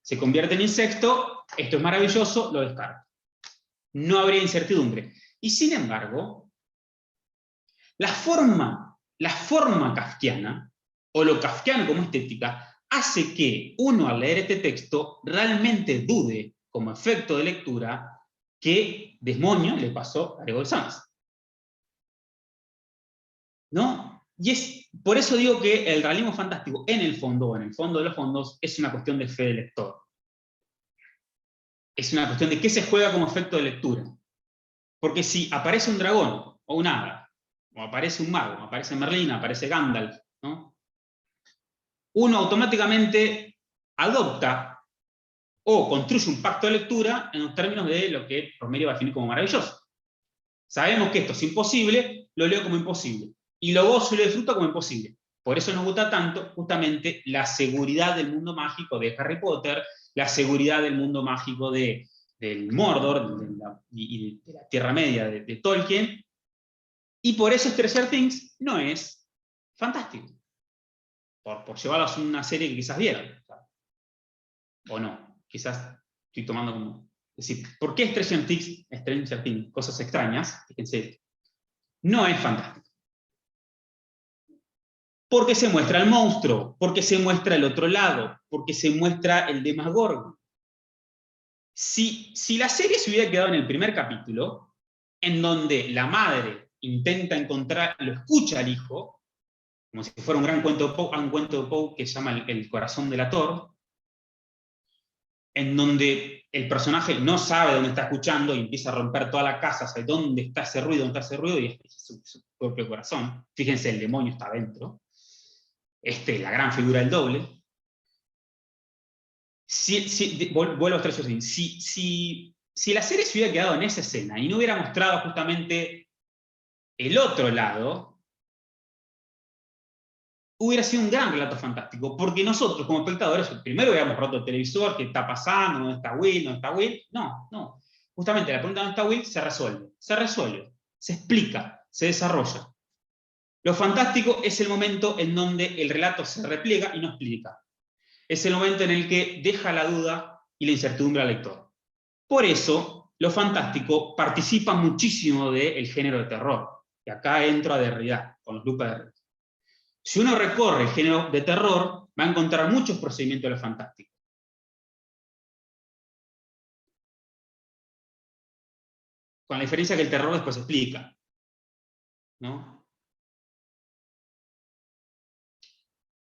se convierte en insecto, esto es maravilloso, lo descarto. no habría incertidumbre. Y sin embargo, la forma kafkiana, o lo kafkiano como estética, hace que uno al leer este texto realmente dude, como efecto de lectura, que demonio le pasó a Gregor Samsa. ¿No? Y es por eso digo que el realismo fantástico, en el fondo de los fondos, es una cuestión de fe del lector. Es una cuestión de qué se juega como efecto de lectura. Porque si aparece un dragón, o un hada, o aparece un mago, aparece Merlín, aparece Gandalf, ¿no? Uno automáticamente adopta o construye un pacto de lectura en los términos de lo que Romerio va a definir como maravilloso. Sabemos que esto es imposible, lo leo como imposible. Y lo gozo y lo disfruto como imposible. Por eso nos gusta tanto justamente la seguridad del mundo mágico de Harry Potter, la seguridad del mundo mágico del Mordor y de la Tierra Media de Tolkien. Y por eso Stranger Things no es fantástico. Por llevarlos a una serie que quizás vieron. O no. Quizás estoy tomando como... Es decir, ¿por qué Stranger Things, cosas extrañas, fíjense, no es fantástico? Porque se muestra el monstruo, porque se muestra el otro lado, porque se muestra el Demagorgon. Si la serie se hubiera quedado en el primer capítulo, en donde la madre intenta encontrar, lo escucha al hijo, como si fuera un gran cuento de Poe, un cuento de Poe que se llama El corazón de la Tor, en donde el personaje no sabe dónde está escuchando y empieza a romper toda la casa, sabe dónde está ese ruido, y es su propio corazón. Fíjense, el demonio está adentro. La gran figura del doble. Vuelvo a Stranger Things. Si la serie se hubiera quedado en esa escena y no hubiera mostrado justamente el otro lado, hubiera sido un gran relato fantástico, porque nosotros como espectadores primero hubiéramos roto el televisor, qué está pasando, dónde está Will, dónde está Will. No. Justamente la pregunta dónde está Will se resuelve, se explica, se desarrolla. Lo fantástico es el momento en donde el relato se repliega y no explica. Es el momento en el que deja la duda y la incertidumbre al lector. Por eso, lo fantástico participa muchísimo del género de terror. Y acá entro a Derrida, con los Lupa de Derrida. Si uno recorre el género de terror, va a encontrar muchos procedimientos de lo fantástico. Con la diferencia que el terror después se explica, ¿no?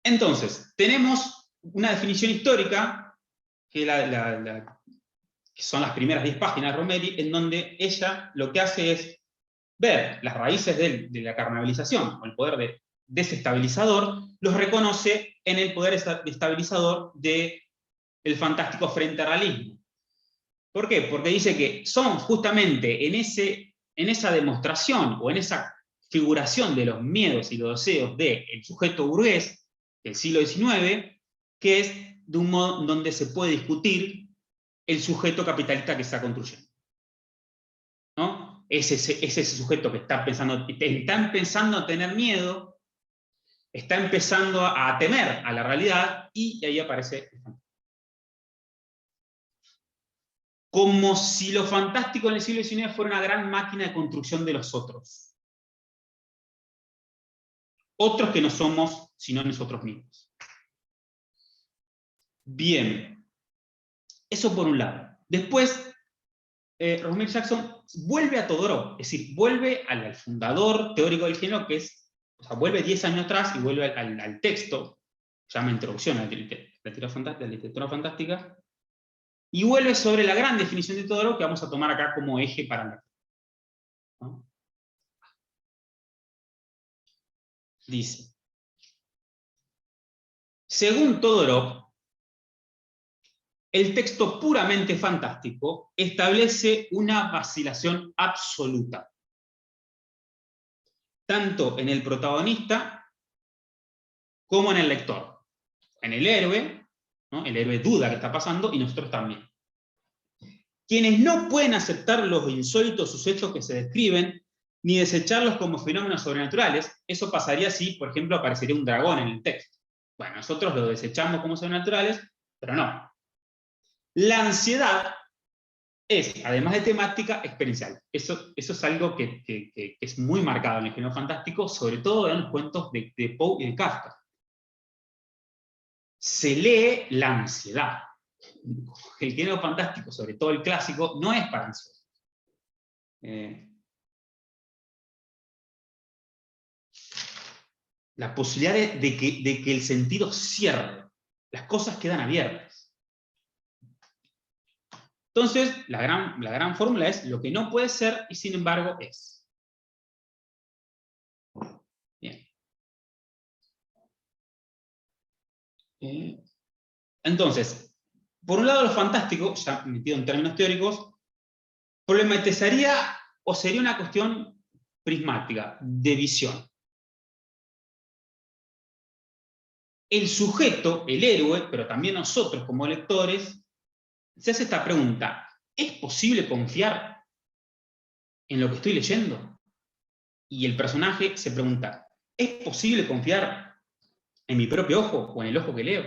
Entonces, tenemos una definición histórica, que, que son las primeras 10 páginas de Romery, en donde ella lo que hace es ver las raíces de la carnavalización, o el poder desestabilizador, los reconoce en el poder estabilizador del fantástico frente al realismo. ¿Por qué? Porque dice que son justamente en esa demostración o en esa figuración de los miedos y los deseos del sujeto burgués del siglo XIX, que es de un modo donde se puede discutir el sujeto capitalista que está construyendo. ¿No? Es ese sujeto que está empezando a tener miedo, está empezando a temer a la realidad, y ahí aparece el fantasma. Como si lo fantástico en el siglo XIX fuera una gran máquina de construcción de los otros. Otros que no somos, sino nosotros mismos. Bien. Eso por un lado. Después, Rosemary Jackson vuelve a Todorov, es decir, vuelve al fundador teórico del género, que es, o sea, vuelve 10 años atrás y vuelve al texto, se llama Introducción a la literatura fantástica, y vuelve sobre la gran definición de Todorov que vamos a tomar acá como eje para la... ¿no? Dice, según Todorov, el texto puramente fantástico establece una vacilación absoluta, tanto en el protagonista como en el lector. En el héroe, ¿no? El héroe duda qué está pasando, y nosotros también. Quienes no pueden aceptar los insólitos sucesos que se describen, ni desecharlos como fenómenos sobrenaturales, eso pasaría si, por ejemplo, aparecería un dragón en el texto. Bueno, nosotros lo desechamos como sobrenaturales, pero no. La ansiedad es, además de temática, experiencial. Eso es algo que es muy marcado en el género fantástico, sobre todo en los cuentos de Poe y de Kafka. Se lee la ansiedad. El género fantástico, sobre todo el clásico, no es para ansiosos. La posibilidad de que el sentido cierre, las cosas quedan abiertas. Entonces, la gran fórmula es lo que no puede ser y sin embargo es. Bien. Entonces, por un lado lo fantástico, ya metido en términos teóricos, problematizaría o sería una cuestión prismática, de visión. El sujeto, el héroe, pero también nosotros como lectores, se hace esta pregunta: ¿es posible confiar en lo que estoy leyendo? Y el personaje se pregunta: ¿es posible confiar en mi propio ojo o en el ojo que leo?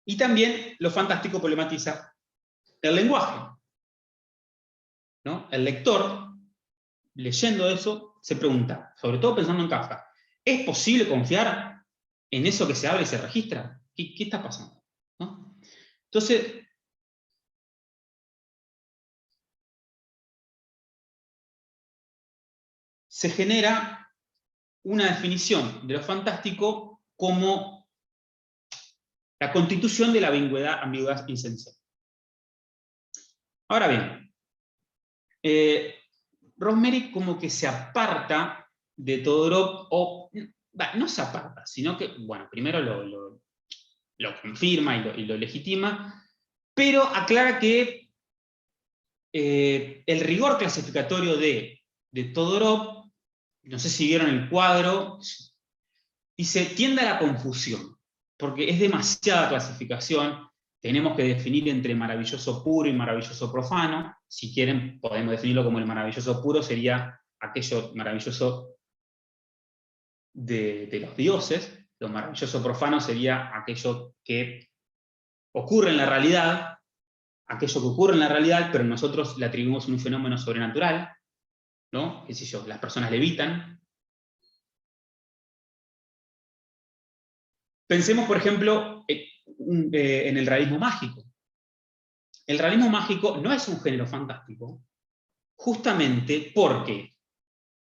Y también lo fantástico problematiza el lenguaje, ¿no? El lector, leyendo eso, se pregunta, sobre todo pensando en Kafka: ¿es posible confiar en eso que se habla y se registra? ¿Qué está pasando? ¿No? Entonces, se genera una definición de lo fantástico como la constitución de la ambigüedad esencial. Ahora bien, Rosemary como que se aparta de Todorov, o no se aparta, sino que, bueno, primero lo confirma y lo legitima, pero aclara que el rigor clasificatorio de Todorov, no sé si vieron el cuadro, dice, tiende a la confusión, porque es demasiada clasificación. Tenemos que definir entre maravilloso puro y maravilloso profano. Si quieren, podemos definirlo como el maravilloso puro, sería aquello maravilloso de los dioses. Lo maravilloso profano sería aquello que ocurre en la realidad, pero nosotros le atribuimos un fenómeno sobrenatural, ¿no? ¿Qué sé yo? Las personas levitan. Pensemos, por ejemplo, en el realismo mágico. El realismo mágico no es un género fantástico, justamente porque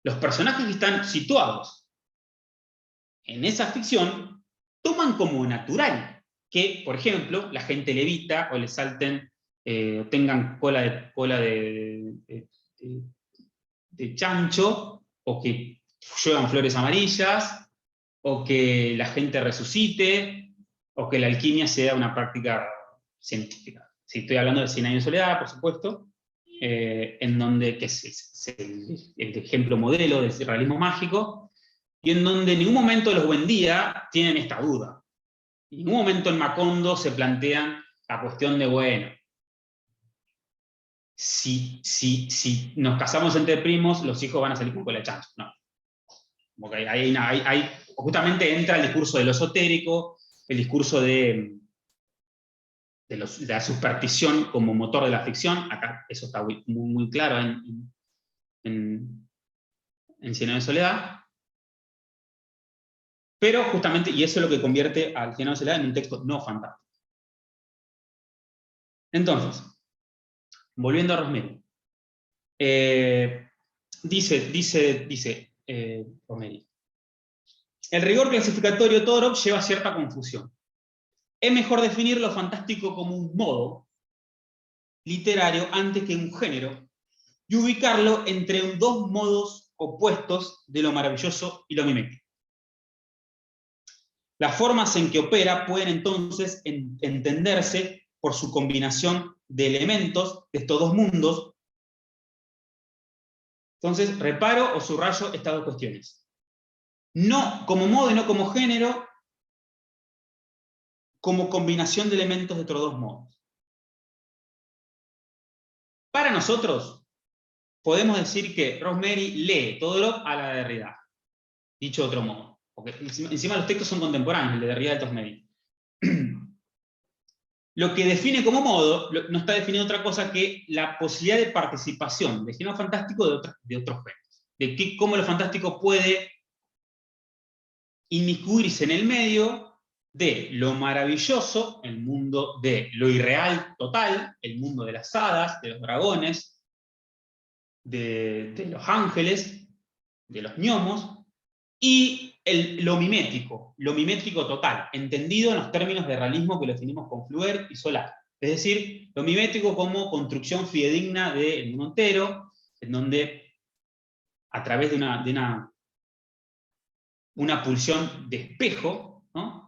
los personajes que están situados en esa ficción toman como natural que, por ejemplo, la gente levita o le salten, tengan cola de chancho, o que lluevan flores amarillas, o que la gente resucite, o que la alquimia sea una práctica científica. Si estoy hablando de 100 años de soledad, por supuesto, en donde, que es el ejemplo modelo del realismo mágico, y en donde en ningún momento los Buendía tienen esta duda. En ningún momento en Macondo se plantean la cuestión de, bueno, si nos casamos entre primos, los hijos van a salir con cola de chancho. No. Porque justamente entra el discurso de lo esotérico, el discurso de la superstición como motor de la ficción. Acá eso está muy, muy claro en Cien años de soledad. Pero justamente, y eso es lo que convierte al Cien años de soledad en un texto no fantástico. Entonces, volviendo a Rosemary. Dice Rosemary: el rigor clasificatorio de Todorov lleva cierta confusión. Es mejor definir lo fantástico como un modo literario antes que un género, y ubicarlo entre dos modos opuestos de lo maravilloso y lo mimético. Las formas en que opera pueden entonces entenderse por su combinación de elementos de estos dos mundos. Entonces, reparo o subrayo estas dos cuestiones. No como modo y no como género, como combinación de elementos de estos dos modos. Para nosotros, podemos decir que Rosemary lee Todorov a la Derrida, dicho de otro modo, porque encima los textos son contemporáneos, el de Derrida y el de Rosemary. lo que define como modo no está definiendo otra cosa que la posibilidad de participación del género fantástico de otros géneros. De cómo lo fantástico puede inmiscuirse en el medio de lo maravilloso, el mundo de lo irreal total, el mundo de las hadas, de los dragones, de los ángeles, de los gnomos, y lo mimético total, entendido en los términos de realismo que lo definimos con Fluer y Solar. Es decir, lo mimético como construcción fidedigna del mundo entero, en donde a través de una pulsión de espejo, ¿no?,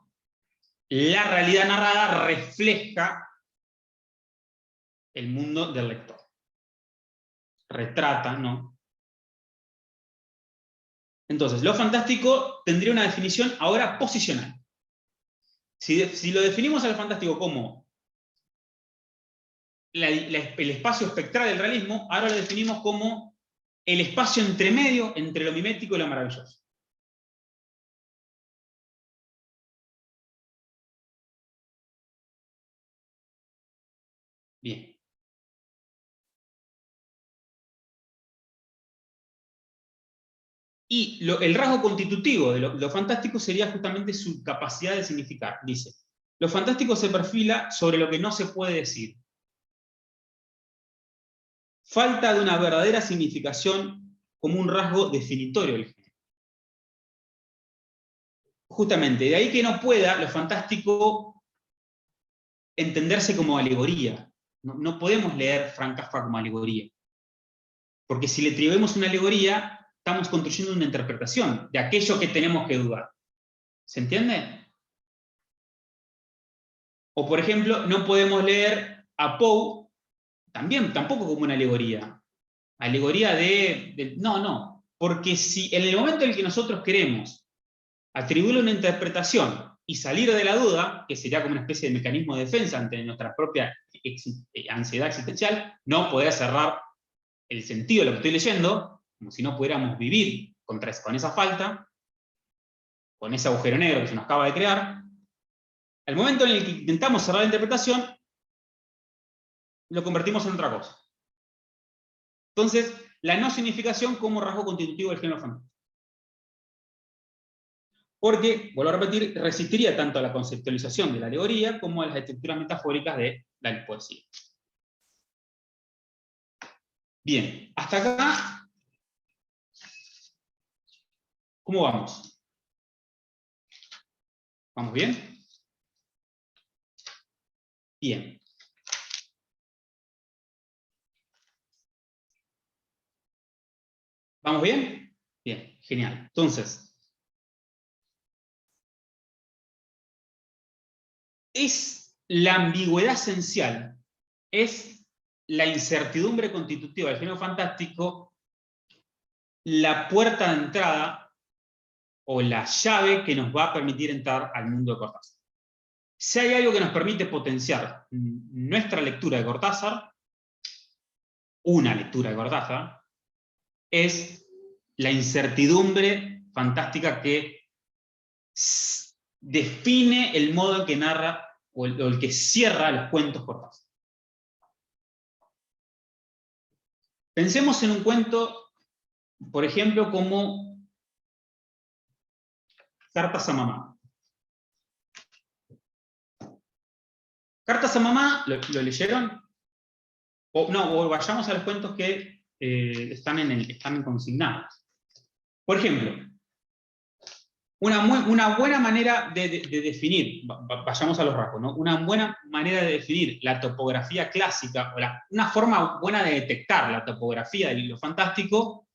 la realidad narrada refleja el mundo del lector. Retrata, ¿no? Entonces, lo fantástico tendría una definición ahora posicional. Si lo definimos al fantástico como el espacio espectral del realismo, ahora lo definimos como el espacio entremedio entre lo mimético y lo maravilloso. Bien. Y el rasgo constitutivo de lo fantástico sería justamente su capacidad de significar. Dice, lo fantástico se perfila sobre lo que no se puede decir. Falta de una verdadera significación como un rasgo definitorio del género. Justamente, de ahí que no pueda lo fantástico entenderse como alegoría. No podemos leer Frank Kafka como alegoría. Porque si le atribuimos una alegoría, estamos construyendo una interpretación de aquello que tenemos que dudar. ¿Se entiende? O, por ejemplo, no podemos leer a Poe tampoco como una alegoría. Alegoría no. Porque si en el momento en el que nosotros queremos atribuirle una interpretación y salir de la duda, que sería como una especie de mecanismo de defensa ante nuestra propia ansiedad existencial, no poder cerrar el sentido de lo que estoy leyendo, como si no pudiéramos vivir con esa falta, con ese agujero negro que se nos acaba de crear. Al momento en el que intentamos cerrar la interpretación, lo convertimos en otra cosa. Entonces, la no significación como rasgo constitutivo del género fantástico. Porque, vuelvo a repetir, resistiría tanto a la conceptualización de la alegoría como a las estructuras metafóricas de la poesía. Bien, hasta acá, ¿cómo vamos? ¿Vamos bien? Bien. ¿Vamos bien? Bien, genial. Entonces, es la ambigüedad esencial, es la incertidumbre constitutiva del género fantástico, la puerta de entrada o la llave que nos va a permitir entrar al mundo de Cortázar. Si hay algo que nos permite potenciar nuestra lectura de Cortázar, una lectura de Cortázar, es la incertidumbre fantástica que define el modo en que narra o el que cierra los cuentos Cortázar. Pensemos en un cuento, por ejemplo, como Cartas a mamá. Cartas a mamá, ¿lo leyeron? O vayamos a los cuentos que están consignados. Por ejemplo, una buena manera de definir, vayamos a los rasgos, ¿no? Una buena manera de definir la topografía clásica, o una forma buena de detectar la topografía de lo fantástico,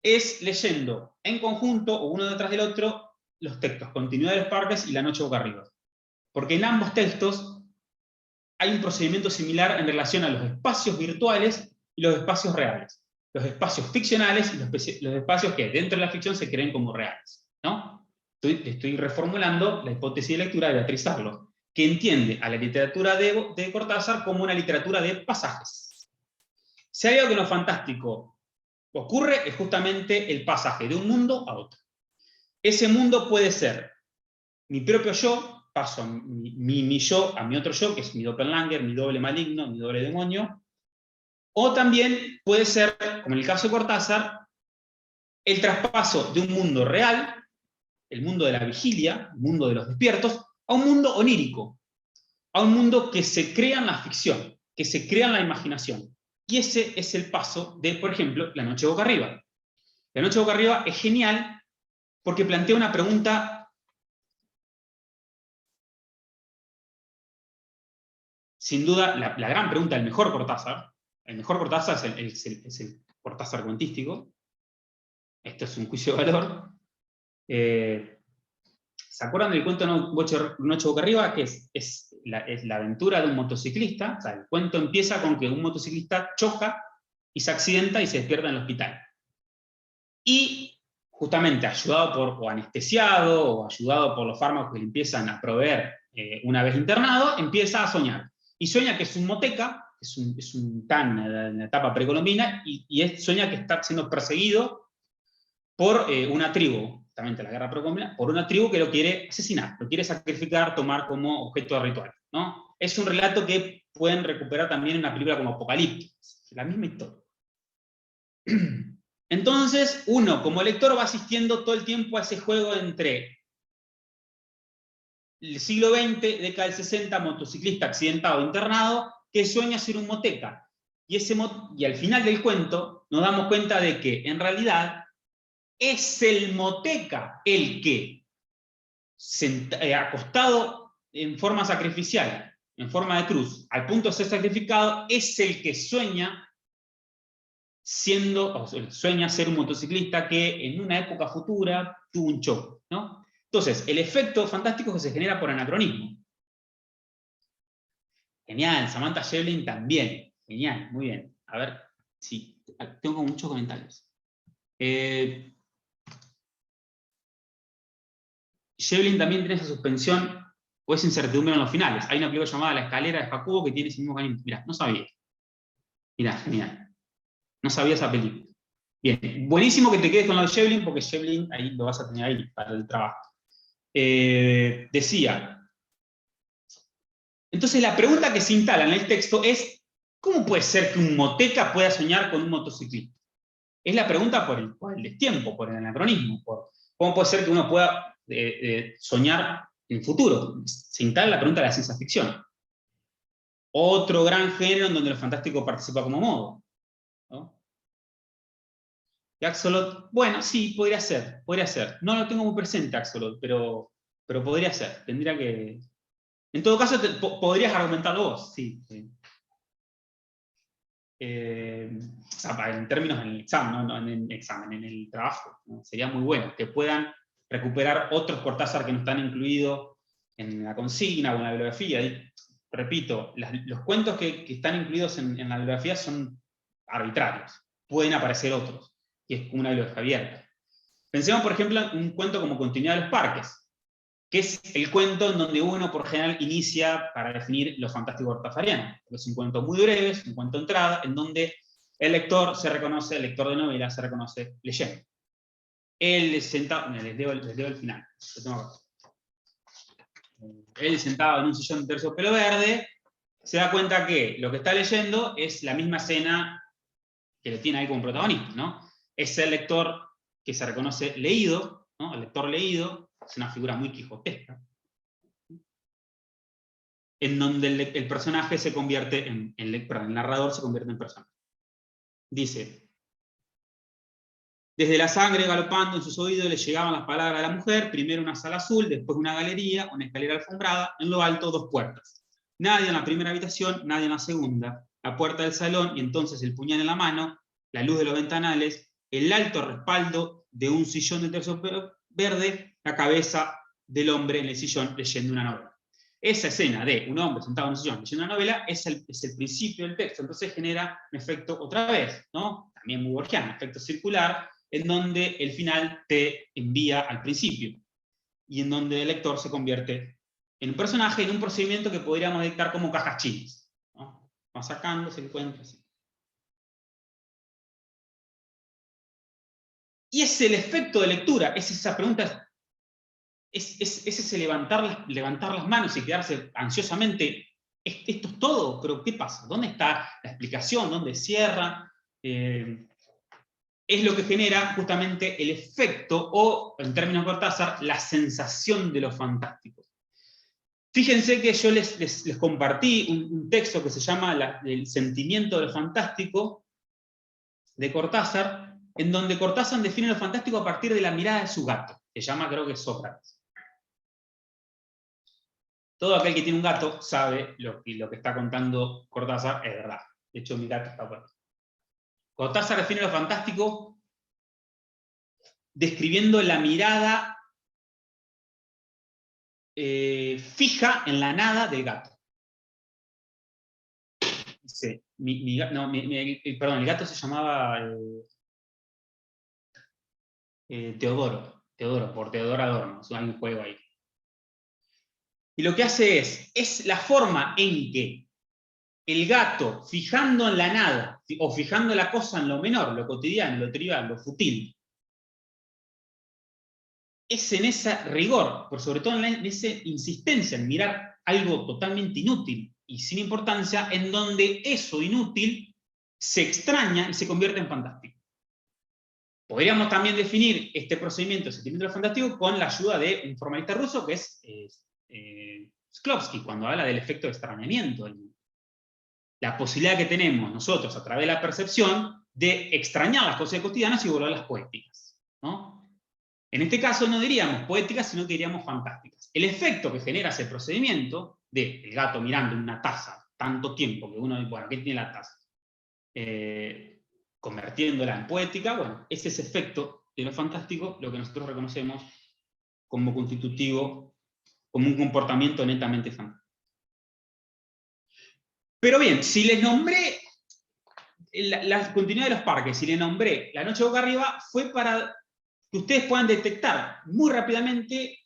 es leyendo en conjunto, o uno detrás del otro, los textos Continuidad de los Parques y La Noche Boca Arriba. Porque en ambos textos hay un procedimiento similar en relación a los espacios virtuales y los espacios reales. Los espacios ficcionales y los espacios que dentro de la ficción se creen como reales, ¿no? Estoy reformulando la hipótesis de lectura de Beatriz Arlo, que entiende a la literatura de Cortázar como una literatura de pasajes. Si hay algo que en lo fantástico ocurre, es justamente el pasaje de un mundo a otro. Ese mundo puede ser mi propio yo, paso a mi yo, a mi otro yo, que es mi doppelganger, mi doble maligno, mi doble demonio. O también puede ser, como en el caso de Cortázar, el traspaso de un mundo real, el mundo de la vigilia, el mundo de los despiertos, a un mundo onírico, a un mundo que se crea en la ficción, que se crea en la imaginación. Y ese es el paso de, por ejemplo, La noche boca arriba. La noche boca arriba es genial porque plantea una pregunta, sin duda, la gran pregunta del mejor Cortázar. El mejor Cortázar es el Cortázar cuentístico. Esto es un juicio de valor. ¿Se acuerdan del cuento Noche boca arriba? Que es la aventura de un motociclista. O sea, el cuento empieza con que un motociclista choca y se accidenta y se despierta en el hospital. Y justamente ayudado o anestesiado o ayudado por los fármacos que le empiezan a proveer una vez internado, empieza a soñar. Y sueña que es un moteca, es un tan en la etapa precolombina, y sueña que está siendo perseguido por una tribu, justamente la guerra precolombina, por una tribu que lo quiere asesinar, lo quiere sacrificar, tomar como objeto de ritual, ¿no? Es un relato que pueden recuperar también en una película como Apocalipsis, la misma historia. Entonces, uno como lector va asistiendo todo el tiempo a ese juego entre el siglo XX, década del 60, motociclista accidentado, internado, que sueña ser un moteca. Y al final del cuento nos damos cuenta de que, en realidad, es el moteca el que, acostado en forma sacrificial, en forma de cruz, al punto de ser sacrificado, es el que sueña sueña ser un motociclista que en una época futura tuvo un choque, ¿no? Entonces, el efecto fantástico que se genera por anacronismo. Genial, Samantha Schweblin también. Genial, muy bien. A ver, sí, tengo muchos comentarios. Schweblin también tiene esa suspensión o esa incertidumbre en los finales. Hay una película llamada La escalera de Jacobo que tiene ese mismo mecanismo. Mirá, no sabía. Mirá, genial. No sabía esa película. Bien, buenísimo que te quedes con lo de Schweblin, porque Schweblin ahí lo vas a tener ahí para el trabajo. Decía, entonces la pregunta que se instala en el texto es, ¿cómo puede ser que un moteca pueda soñar con un motociclista? Es la pregunta por el destiempo, por el anacronismo, por cómo puede ser que uno pueda soñar en el futuro. Se instala la pregunta de la ciencia ficción. Otro gran género en donde lo fantástico participa como modo, ¿no? Y Axolot, bueno, sí, podría ser, podría ser. No lo tengo muy presente, Axolot, pero podría ser. Tendría que... En todo caso, podrías argumentarlo vos, sí. O sea, en términos del examen, no en el examen, en el trabajo, ¿no? Sería muy bueno que puedan recuperar otros Cortázar que no están incluidos en la consigna o en la bibliografía. Y, repito, los cuentos que están incluidos en la bibliografía son arbitrarios. Pueden aparecer otros, que es una bibliografía abierta. Pensemos, por ejemplo, en un cuento como Continuidad de los Parques, que es el cuento en donde uno por general inicia para definir lo fantástico cortázariano. Es un cuento muy breve, es un cuento de entrada, en donde el lector el lector de novela se reconoce leyendo. Él sentado, les leo el final. Él sentado en un sillón de terciopelo verde, se da cuenta que lo que está leyendo es la misma escena que le tiene ahí como protagonista, ¿no? Es el lector que se reconoce leído, ¿no? El lector leído, es una figura muy quijotesca, en donde el personaje se convierte el narrador se convierte en personaje. Dice, desde la sangre galopando en sus oídos le llegaban las palabras de la mujer, primero una sala azul, después una galería, una escalera alfombrada, en lo alto 2 puertas. Nadie en la primera habitación, nadie en la segunda, la puerta del salón y entonces el puñal en la mano, la luz de los ventanales, el alto respaldo de un sillón de terciopelo verde, la cabeza del hombre en el sillón leyendo una novela. Esa escena de un hombre sentado en un sillón leyendo una novela es el principio del texto, entonces genera un efecto otra vez, ¿no? También muy borgiano, efecto circular, en donde el final te envía al principio, y en donde el lector se convierte en un personaje, en un procedimiento que podríamos dictar como cajas chinas, ¿no? Va sacando, se encuentra así. Y es el efecto de lectura, es esa pregunta, es ese levantar las manos y quedarse ansiosamente, ¿esto es todo? ¿Pero qué pasa? ¿Dónde está la explicación? ¿Dónde cierra? Es lo que genera justamente el efecto, o en términos de Cortázar, la sensación de lo fantástico. Fíjense que yo les compartí un texto que se llama El sentimiento de lo fantástico, de Cortázar, en donde Cortázar define lo fantástico a partir de la mirada de su gato, que se llama, creo que, Sócrates. Todo aquel que tiene un gato sabe lo que está contando Cortázar es verdad. De hecho, mi gato está por aquí. Cortázar define lo fantástico describiendo la mirada fija en la nada del gato. Dice, perdón, el gato se llamaba Teodoro, por Teodoro Adorno, hay un juego ahí. Y lo que hace es la forma en que el gato, fijando en la nada, o fijando la cosa en lo menor, lo cotidiano, lo trivial, lo fútil, es en ese rigor, por sobre todo en esa insistencia en mirar algo totalmente inútil y sin importancia, en donde eso inútil se extraña y se convierte en fantástico. Podríamos también definir este procedimiento, el sentimiento de lo fantástico, con la ayuda de un formalista ruso que es Shklovsky, cuando habla del efecto de extrañamiento, la posibilidad que tenemos nosotros a través de la percepción de extrañar las cosas cotidianas y volverlas poéticas, ¿no? En este caso no diríamos poéticas, sino que diríamos fantásticas. El efecto que genera ese procedimiento de el gato mirando una taza tanto tiempo que uno dice, bueno, ¿qué tiene la taza? Convirtiéndola en poética, bueno, es ese efecto de lo fantástico lo que nosotros reconocemos como constitutivo, como un comportamiento netamente fantástico. Pero bien, si les nombré la continuidad de los parques, si les nombré La noche boca arriba, fue para que ustedes puedan detectar muy rápidamente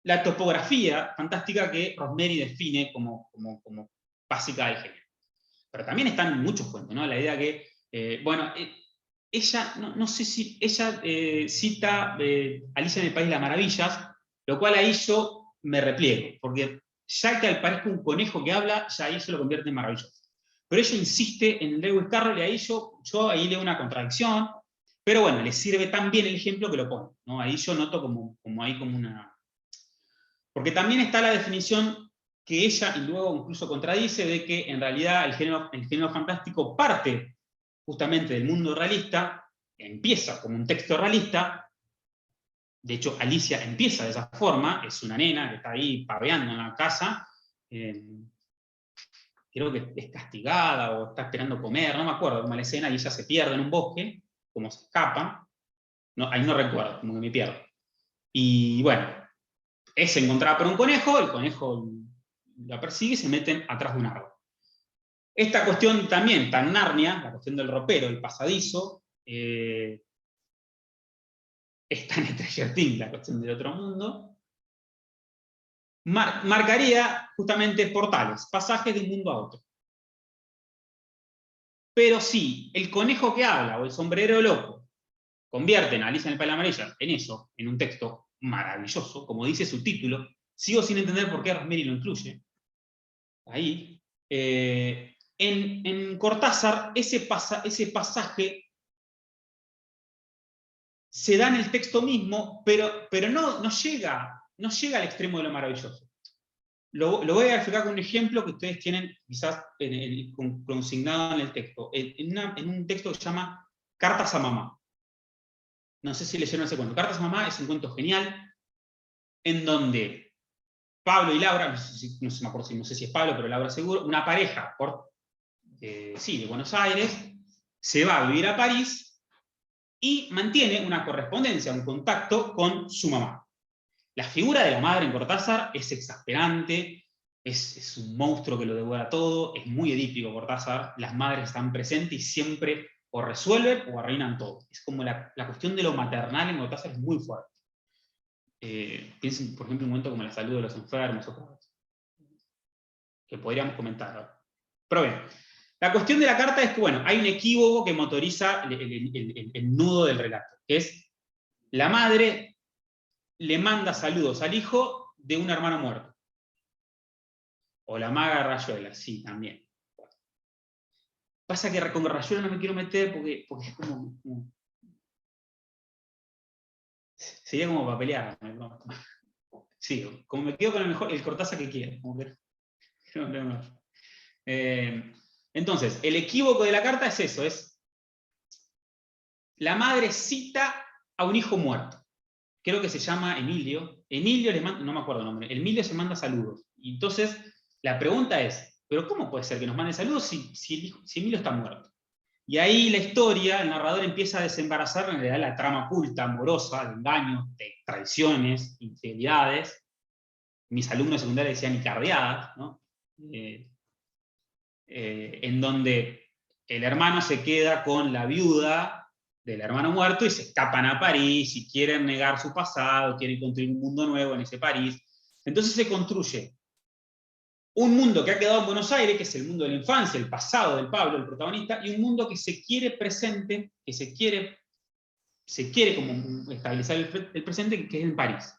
la topografía fantástica que Rosemary define como básica del género. Pero también están muchos cuentos, ¿no? La idea que, ella, no sé si, ella cita Alicia en el País de las Maravillas, lo cual ahí yo me repliego, porque ya que parezca un conejo que habla, ya ahí se lo convierte en maravilloso. Pero ella insiste en Lewis Carroll y ahí yo ahí leo una contradicción, pero bueno, le sirve tan bien el ejemplo que lo pone, ¿no? Ahí yo noto como una... Porque también está la definición que ella, y luego incluso contradice, de que en realidad el género fantástico parte justamente del mundo realista, empieza como un texto realista. De hecho, Alicia empieza de esa forma, es una nena que está ahí paveando en la casa, creo que es castigada o está esperando comer, no me acuerdo cómo es la escena, y ella se pierde en un bosque, como se escapa, no, ahí no recuerdo, como que me pierdo. Y bueno, es encontrada por un conejo, el conejo la persigue y se meten atrás de un árbol. Esta cuestión también, tan Narnia, la cuestión del ropero, el pasadizo, es tan Stranger Things, la cuestión del otro mundo, marcaría justamente portales, pasajes de un mundo a otro. Pero si el conejo que habla o el sombrero loco convierten a Alicia en el País de la Amarilla en eso, en un texto maravilloso, como dice su título, sigo sin entender por qué Rosemary lo incluye ahí. En Cortázar, ese pasaje se da en el texto mismo, pero no llega al extremo de lo maravilloso. Lo voy a explicar con un ejemplo que ustedes tienen quizás consignado en el texto. En un texto que se llama Cartas a Mamá. No sé si leyeron ese cuento. Cartas a Mamá es un cuento genial en donde Pablo y Laura, no sé si es Pablo, pero Laura seguro, una pareja de Buenos Aires, se va a vivir a París y mantiene una correspondencia, un contacto con su mamá. La figura de la madre en Cortázar es exasperante, es un monstruo que lo devora todo, es muy edípico Cortázar, las madres están presentes y siempre o resuelven o arruinan todo. Es como la cuestión de lo maternal en Cortázar es muy fuerte. Piensen, por ejemplo, un momento como la salud de los enfermos, que podríamos comentar ahora. Pero bien, la cuestión de la carta es que, bueno, hay un equívoco que motoriza el nudo del relato, que es la madre le manda saludos al hijo de un hermano muerto. O la maga Rayuela, sí, también. Pasa que con Rayuela no me quiero meter porque es como sería como para pelear. Sí, como me quedo con el Cortázar que quiere. Entonces, el equívoco de la carta es eso, es la madre cita a un hijo muerto. Creo que se llama Emilio. Emilio le manda, no me acuerdo el nombre, Emilio se manda saludos. Y entonces, la pregunta es, ¿pero cómo puede ser que nos mande saludos si Emilio está muerto? Y ahí la historia, el narrador empieza a desembarazar en realidad la trama oculta, amorosa, de engaños, de traiciones, infidelidades. Mis alumnos secundarios decían icardeadas, ¿no? En donde el hermano se queda con la viuda del hermano muerto y se escapan a París y quieren negar su pasado, quieren construir un mundo nuevo en ese París. Entonces se construye un mundo que ha quedado en Buenos Aires, que es el mundo de la infancia, el pasado del Pablo, el protagonista, y un mundo que se quiere presente, que se quiere como establecer el presente, que es en París.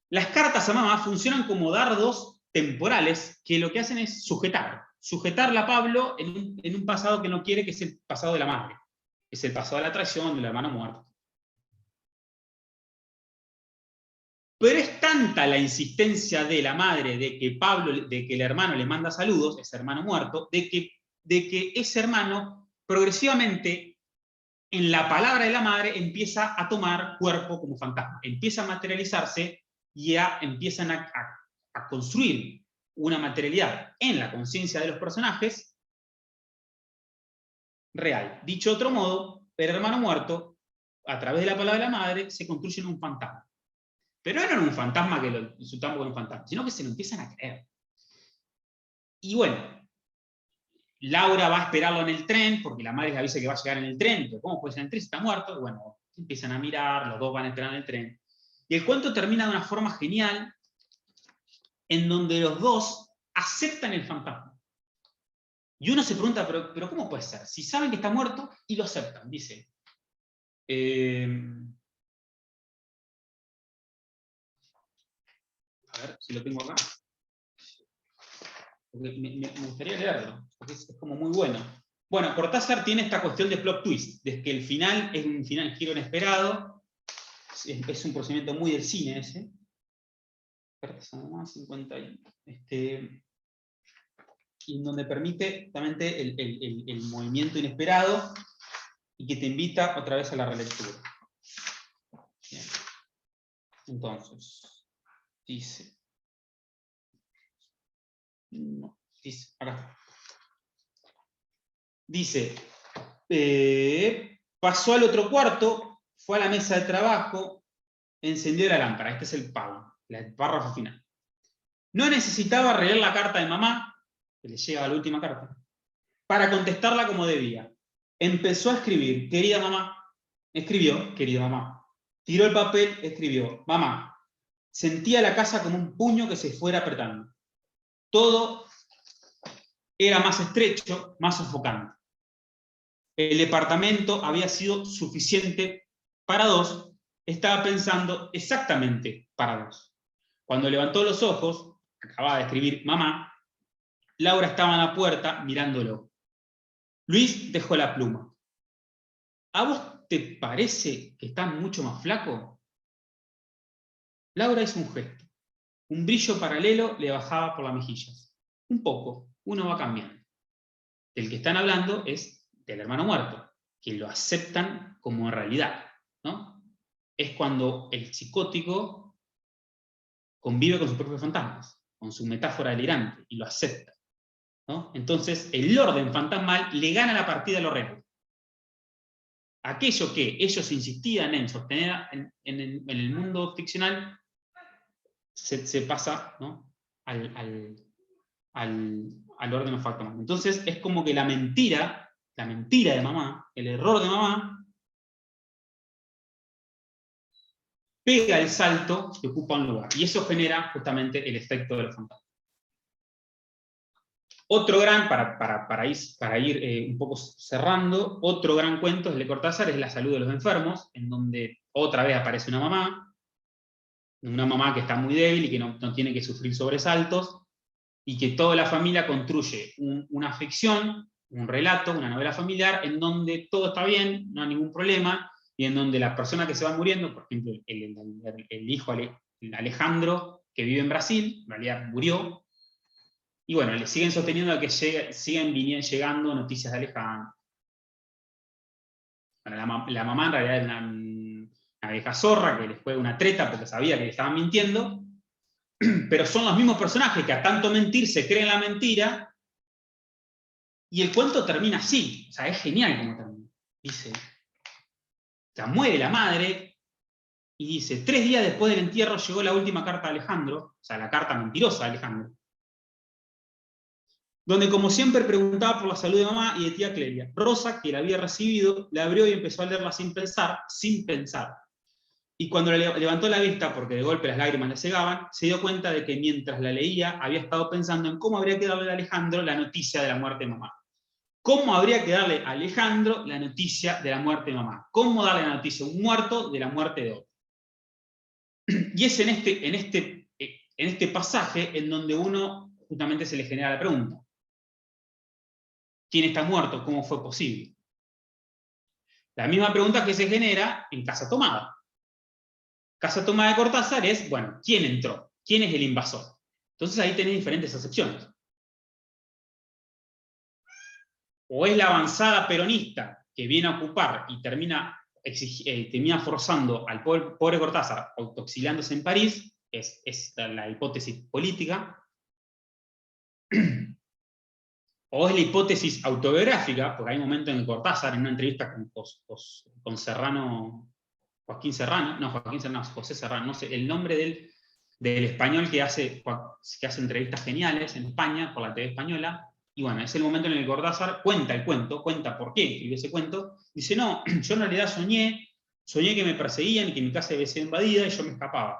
Las cartas a mamá funcionan como dardos temporales que lo que hacen es sujetarla a Pablo en un pasado que no quiere, que es el pasado de la madre, es el pasado de la traición, del hermano muerto. Pero es tanta la insistencia de la madre de que el hermano le manda saludos, ese hermano muerto, de que ese hermano progresivamente, en la palabra de la madre, empieza a tomar cuerpo como fantasma, empieza a materializarse y empiezan a construir una materialidad en la conciencia de los personajes real. Dicho de otro modo, el hermano muerto, a través de la palabra de la madre, se construye en un fantasma. Pero no era un fantasma que lo insultamos con un fantasma, sino que se lo empiezan a creer. Y bueno, Laura va a esperarlo en el tren, porque la madre le avisa que va a llegar en el tren, pero ¿cómo puede ser en el tren si está muerto? Y bueno, empiezan a mirar, los dos van a esperar en el tren. Y el cuento termina de una forma genial, en donde los dos aceptan el fantasma. Y uno se pregunta, pero ¿cómo puede ser? Si saben que está muerto y lo aceptan, dice. A ver si lo tengo acá. Porque me gustaría leerlo, porque es como muy bueno. Bueno, Cortázar tiene esta cuestión de plot twist, de que el final es un final giro inesperado, es un procedimiento muy del cine ese. Y en donde permite justamente el movimiento inesperado y que te invita otra vez a la relectura. Bien. Entonces, dice, acá. Dice, pasó al otro cuarto, fue a la mesa de trabajo, encendió la lámpara. Este es el párrafo final. No necesitaba releer la carta de mamá, que le llega a la última carta, para contestarla como debía. Empezó a escribir, querida mamá. Escribió, querida mamá. Tiró el papel, escribió, mamá. Sentía la casa como un puño que se fuera apretando. Todo era más estrecho, más sofocante. El departamento había sido suficiente para dos, estaba pensando exactamente para dos. Cuando levantó los ojos, acababa de escribir mamá, Laura estaba en la puerta mirándolo. Luis dejó la pluma. ¿A vos te parece que está mucho más flaco? Laura hizo un gesto. Un brillo paralelo le bajaba por las mejillas. Un poco, uno va cambiando. Del que están hablando es del hermano muerto, que lo aceptan como realidad, ¿no? Es cuando el psicótico convive con sus propios fantasmas, con su metáfora delirante, y lo acepta, ¿no? Entonces, el orden fantasmal le gana la partida a lo real. Aquello que ellos insistían en sostener en el mundo ficcional se pasa, ¿no? al orden fantasmal. Entonces, es como que la mentira de mamá, el error de mamá, pega el salto que ocupa un lugar. Y eso genera justamente el efecto de los fantasmas. Otro gran, para ir un poco cerrando, otro gran cuento de Cortázar es La salud de los enfermos, en donde otra vez aparece una mamá, una mamá que está muy débil y que no tiene que sufrir sobresaltos, y que toda la familia construye una ficción, un relato, una novela familiar, en donde todo está bien, no hay ningún problema, y en donde la persona que se va muriendo, por ejemplo, el hijo Alejandro, que vive en Brasil, en realidad murió, y bueno, le siguen sosteniendo que siguen llegando noticias de Alejandro. Bueno, la mamá en realidad era una vieja zorra que les juega una treta porque sabía que le estaban mintiendo, pero son los mismos personajes que a tanto mentir se creen la mentira, y el cuento termina así. O sea, es genial como termina. Dice, o sea, muere la madre, y dice, 3 días después del entierro llegó la última carta de Alejandro, o sea, la carta mentirosa de Alejandro, donde como siempre preguntaba por la salud de mamá y de tía Clelia. Rosa, que la había recibido, la abrió y empezó a leerla sin pensar. Y cuando levantó la vista, porque de golpe las lágrimas le cegaban, se dio cuenta de que mientras la leía había estado pensando en cómo habría que darle a Alejandro la noticia de la muerte de mamá. ¿Cómo habría que darle a Alejandro la noticia de la muerte de mamá? ¿Cómo darle la noticia a un muerto de la muerte de otro? Y es en este pasaje en donde uno justamente se le genera la pregunta. ¿Quién está muerto? ¿Cómo fue posible? La misma pregunta que se genera en Casa Tomada. Casa Tomada de Cortázar es, bueno, ¿quién entró? ¿Quién es el invasor? Entonces ahí tenés diferentes acepciones. O es la avanzada peronista que viene a ocupar y termina forzando al pobre Cortázar autoexiliándose en París, es la hipótesis política. O es la hipótesis autobiográfica, porque hay un momento en que Cortázar, en una entrevista con Serrano, Joaquín Serrano, José Serrano, no sé, el nombre del español que hace entrevistas geniales en España, por la TV española, y bueno, es el momento en el que Cortázar cuenta el cuento, cuenta por qué escribió ese cuento, dice, no, yo en realidad soñé que me perseguían y que mi casa había sido invadida y yo me escapaba.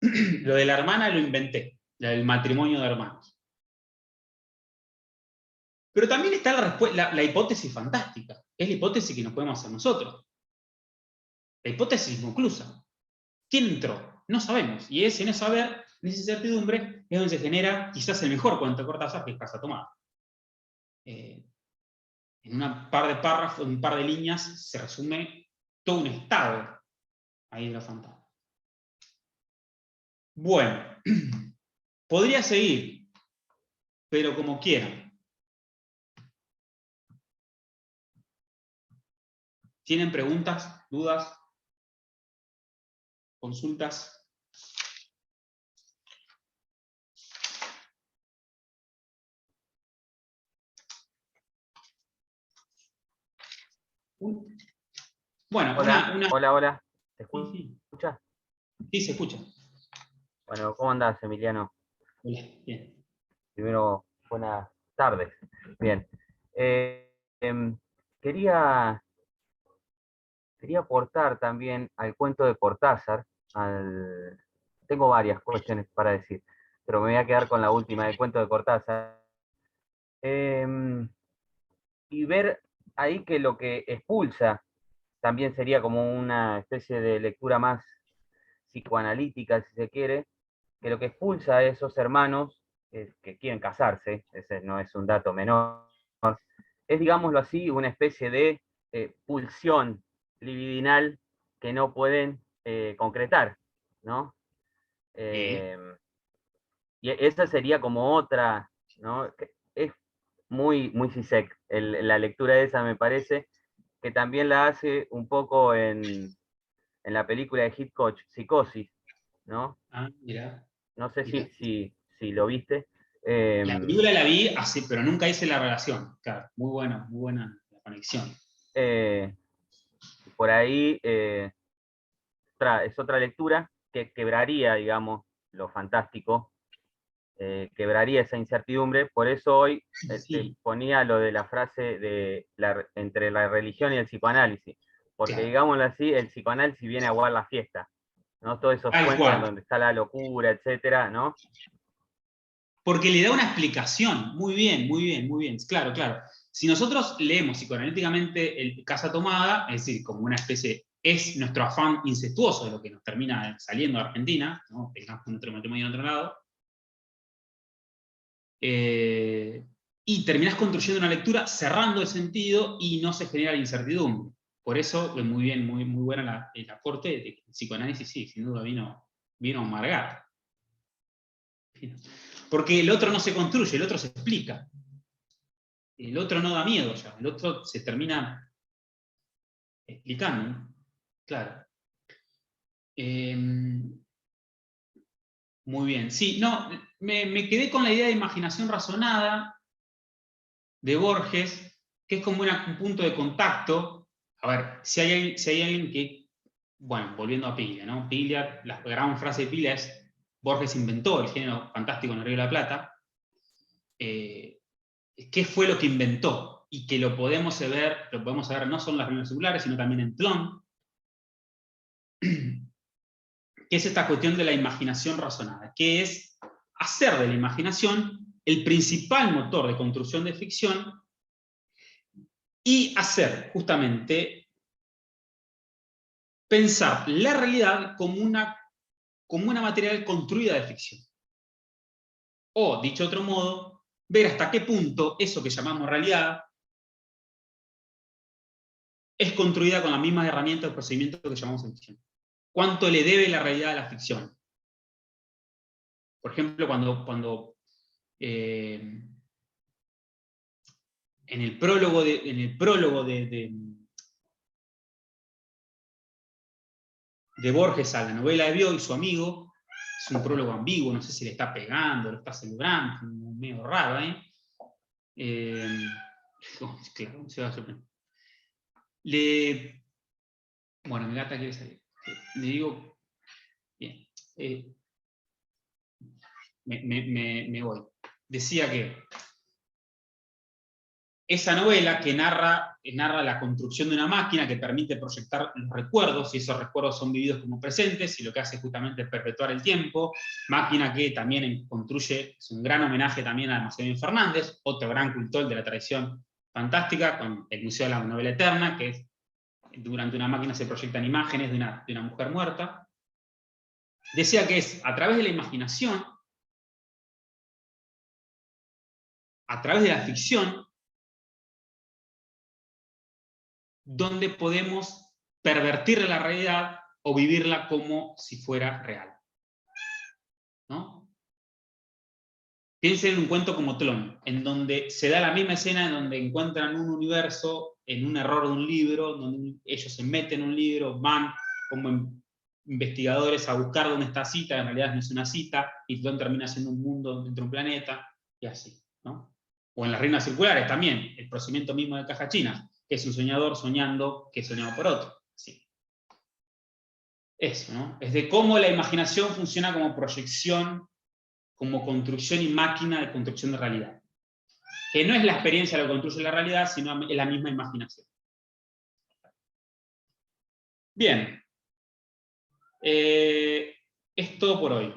Lo de la hermana lo inventé, el matrimonio de hermanos. Pero también está la hipótesis fantástica, es la hipótesis que nos podemos hacer nosotros. La hipótesis conclusa. ¿Quién entró? No sabemos. Y es en ese saber, en esa incertidumbre, es donde se genera quizás el mejor cuento de Cortázar, que es Casa Tomada. En un par de párrafos, en un par de líneas, se resume todo un estado ahí de los fantasmas. Bueno, podría seguir, pero como quieran. ¿Tienen preguntas, dudas, consultas? Bueno, hola, hola. ¿Se sí, escucha? Sí, se escucha. Bueno, ¿cómo andás, Emiliano? Hola, bien. Primero, buenas tardes. Bien. Quería aportar también al cuento de Cortázar. Tengo varias cuestiones para decir, pero me voy a quedar con la última del cuento de Cortázar. Y ver ahí que lo que expulsa también sería como una especie de lectura más psicoanalítica, si se quiere, que lo que expulsa a esos hermanos que quieren casarse, ese no es un dato menor, es, digámoslo así, una especie de pulsión libidinal que no pueden concretar, ¿no? Y esa sería como otra, ¿no? Es muy Zizek, la lectura de esa me parece, que también la hace un poco en la película de Hitchcock, Psicosis, ¿no? Ah, mira. No sé Mira. si lo viste. La película la vi así, pero nunca hice la relación. Claro, muy buena la conexión. Por ahí es otra lectura que quebraría, digamos, lo fantástico, quebraría esa incertidumbre. Por eso hoy te Sí, ponía lo de la frase entre la religión y el psicoanálisis. Porque, claro. digámoslo así, el psicoanálisis viene a aguar la fiesta, ¿no? Todos esos Tal cuentos en cual. donde está la locura, etcétera, ¿no? Porque le da una explicación. Muy bien, muy bien, muy bien. Claro, claro. Si nosotros leemos psicoanalíticamente el Casa Tomada, es decir, como una especie es nuestro afán incestuoso de lo que nos termina saliendo de Argentina, ¿no? Pensamos que nuestro matrimonio en otro lado. Y terminás construyendo una lectura cerrando el sentido y no se genera la incertidumbre. Por eso es muy bien, muy buena el aporte de que el psicoanálisis, sí, sin duda vino a amargar. Porque el otro no se construye, el otro se explica. El otro no da miedo ya, el otro se termina explicando, ¿no? Claro. Muy bien. Sí, no, me quedé con la idea de imaginación razonada de Borges, que es como un punto de contacto. A ver, si hay alguien que, bueno, volviendo a Piglia, ¿no? Piglia, la gran frase de Piglia es: Borges inventó el género fantástico en el Río de la Plata. ¿Qué fue lo que inventó? Y que lo podemos ver no solo en las reuniones seculares, sino también en Tlön, que es esta cuestión de la imaginación razonada, que es hacer de la imaginación el principal motor de construcción de ficción y hacer justamente pensar la realidad como una material construida de ficción. O, dicho de otro modo, ver hasta qué punto eso que llamamos realidad es construida con las mismas herramientas o procedimientos que llamamos ficción. ¿Cuánto le debe la realidad a la ficción? Por ejemplo, cuando en el prólogo de Borges a la novela de Bioy, su amigo, es un prólogo ambiguo, no sé si le está pegando, lo está celebrando, es medio raro, claro, se va a sorprender. Bueno, mi gata quiere salir. Le digo, bien, me voy. Decía que esa novela que narra la construcción de una máquina que permite proyectar los recuerdos, y esos recuerdos son vividos como presentes, y lo que hace justamente es perpetuar el tiempo. Máquina que también construye, es un gran homenaje también a Macedonio Fernández, otro gran cultor de la tradición fantástica, con el Museo de la Novela Eterna, que es, durante una máquina se proyectan imágenes de una mujer muerta. Decía que es a través de la imaginación, a través de la ficción, donde podemos pervertir la realidad o vivirla como si fuera real. ¿No? Piensen en un cuento como Tlön, en donde se da la misma escena, en donde encuentran un universo, en un error de un libro, donde ellos se meten en un libro, van como investigadores a buscar dónde está cita, en realidad no es una cita, y Tlön termina siendo un mundo dentro de un planeta, y así, ¿no? O en las reinas circulares también, el procedimiento mismo de cajas chinas, que es un soñador soñando que soñaba por otro. Sí. Eso, ¿no? Es de cómo la imaginación funciona como proyección, como construcción y máquina de construcción de realidad. Que no es la experiencia lo que construye la realidad, sino es la misma imaginación. Bien. Es todo por hoy.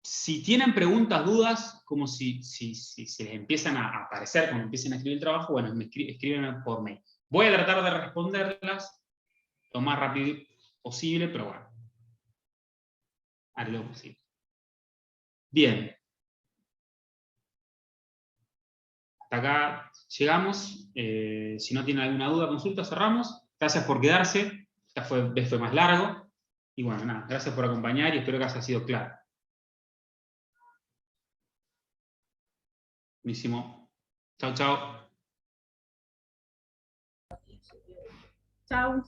Si tienen preguntas, dudas, como si se les empiezan a aparecer cuando empiecen a escribir el trabajo, bueno, escríbenme por mail. Voy a tratar de responderlas lo más rápido posible, pero bueno, haré lo posible. Bien. Hasta acá llegamos. Si no tienen alguna duda, consulta, cerramos. Gracias por quedarse. Esta vez fue más largo. Y bueno, nada, gracias por acompañar y espero que haya sido claro. Buenísimo. Chao, chao. Chao.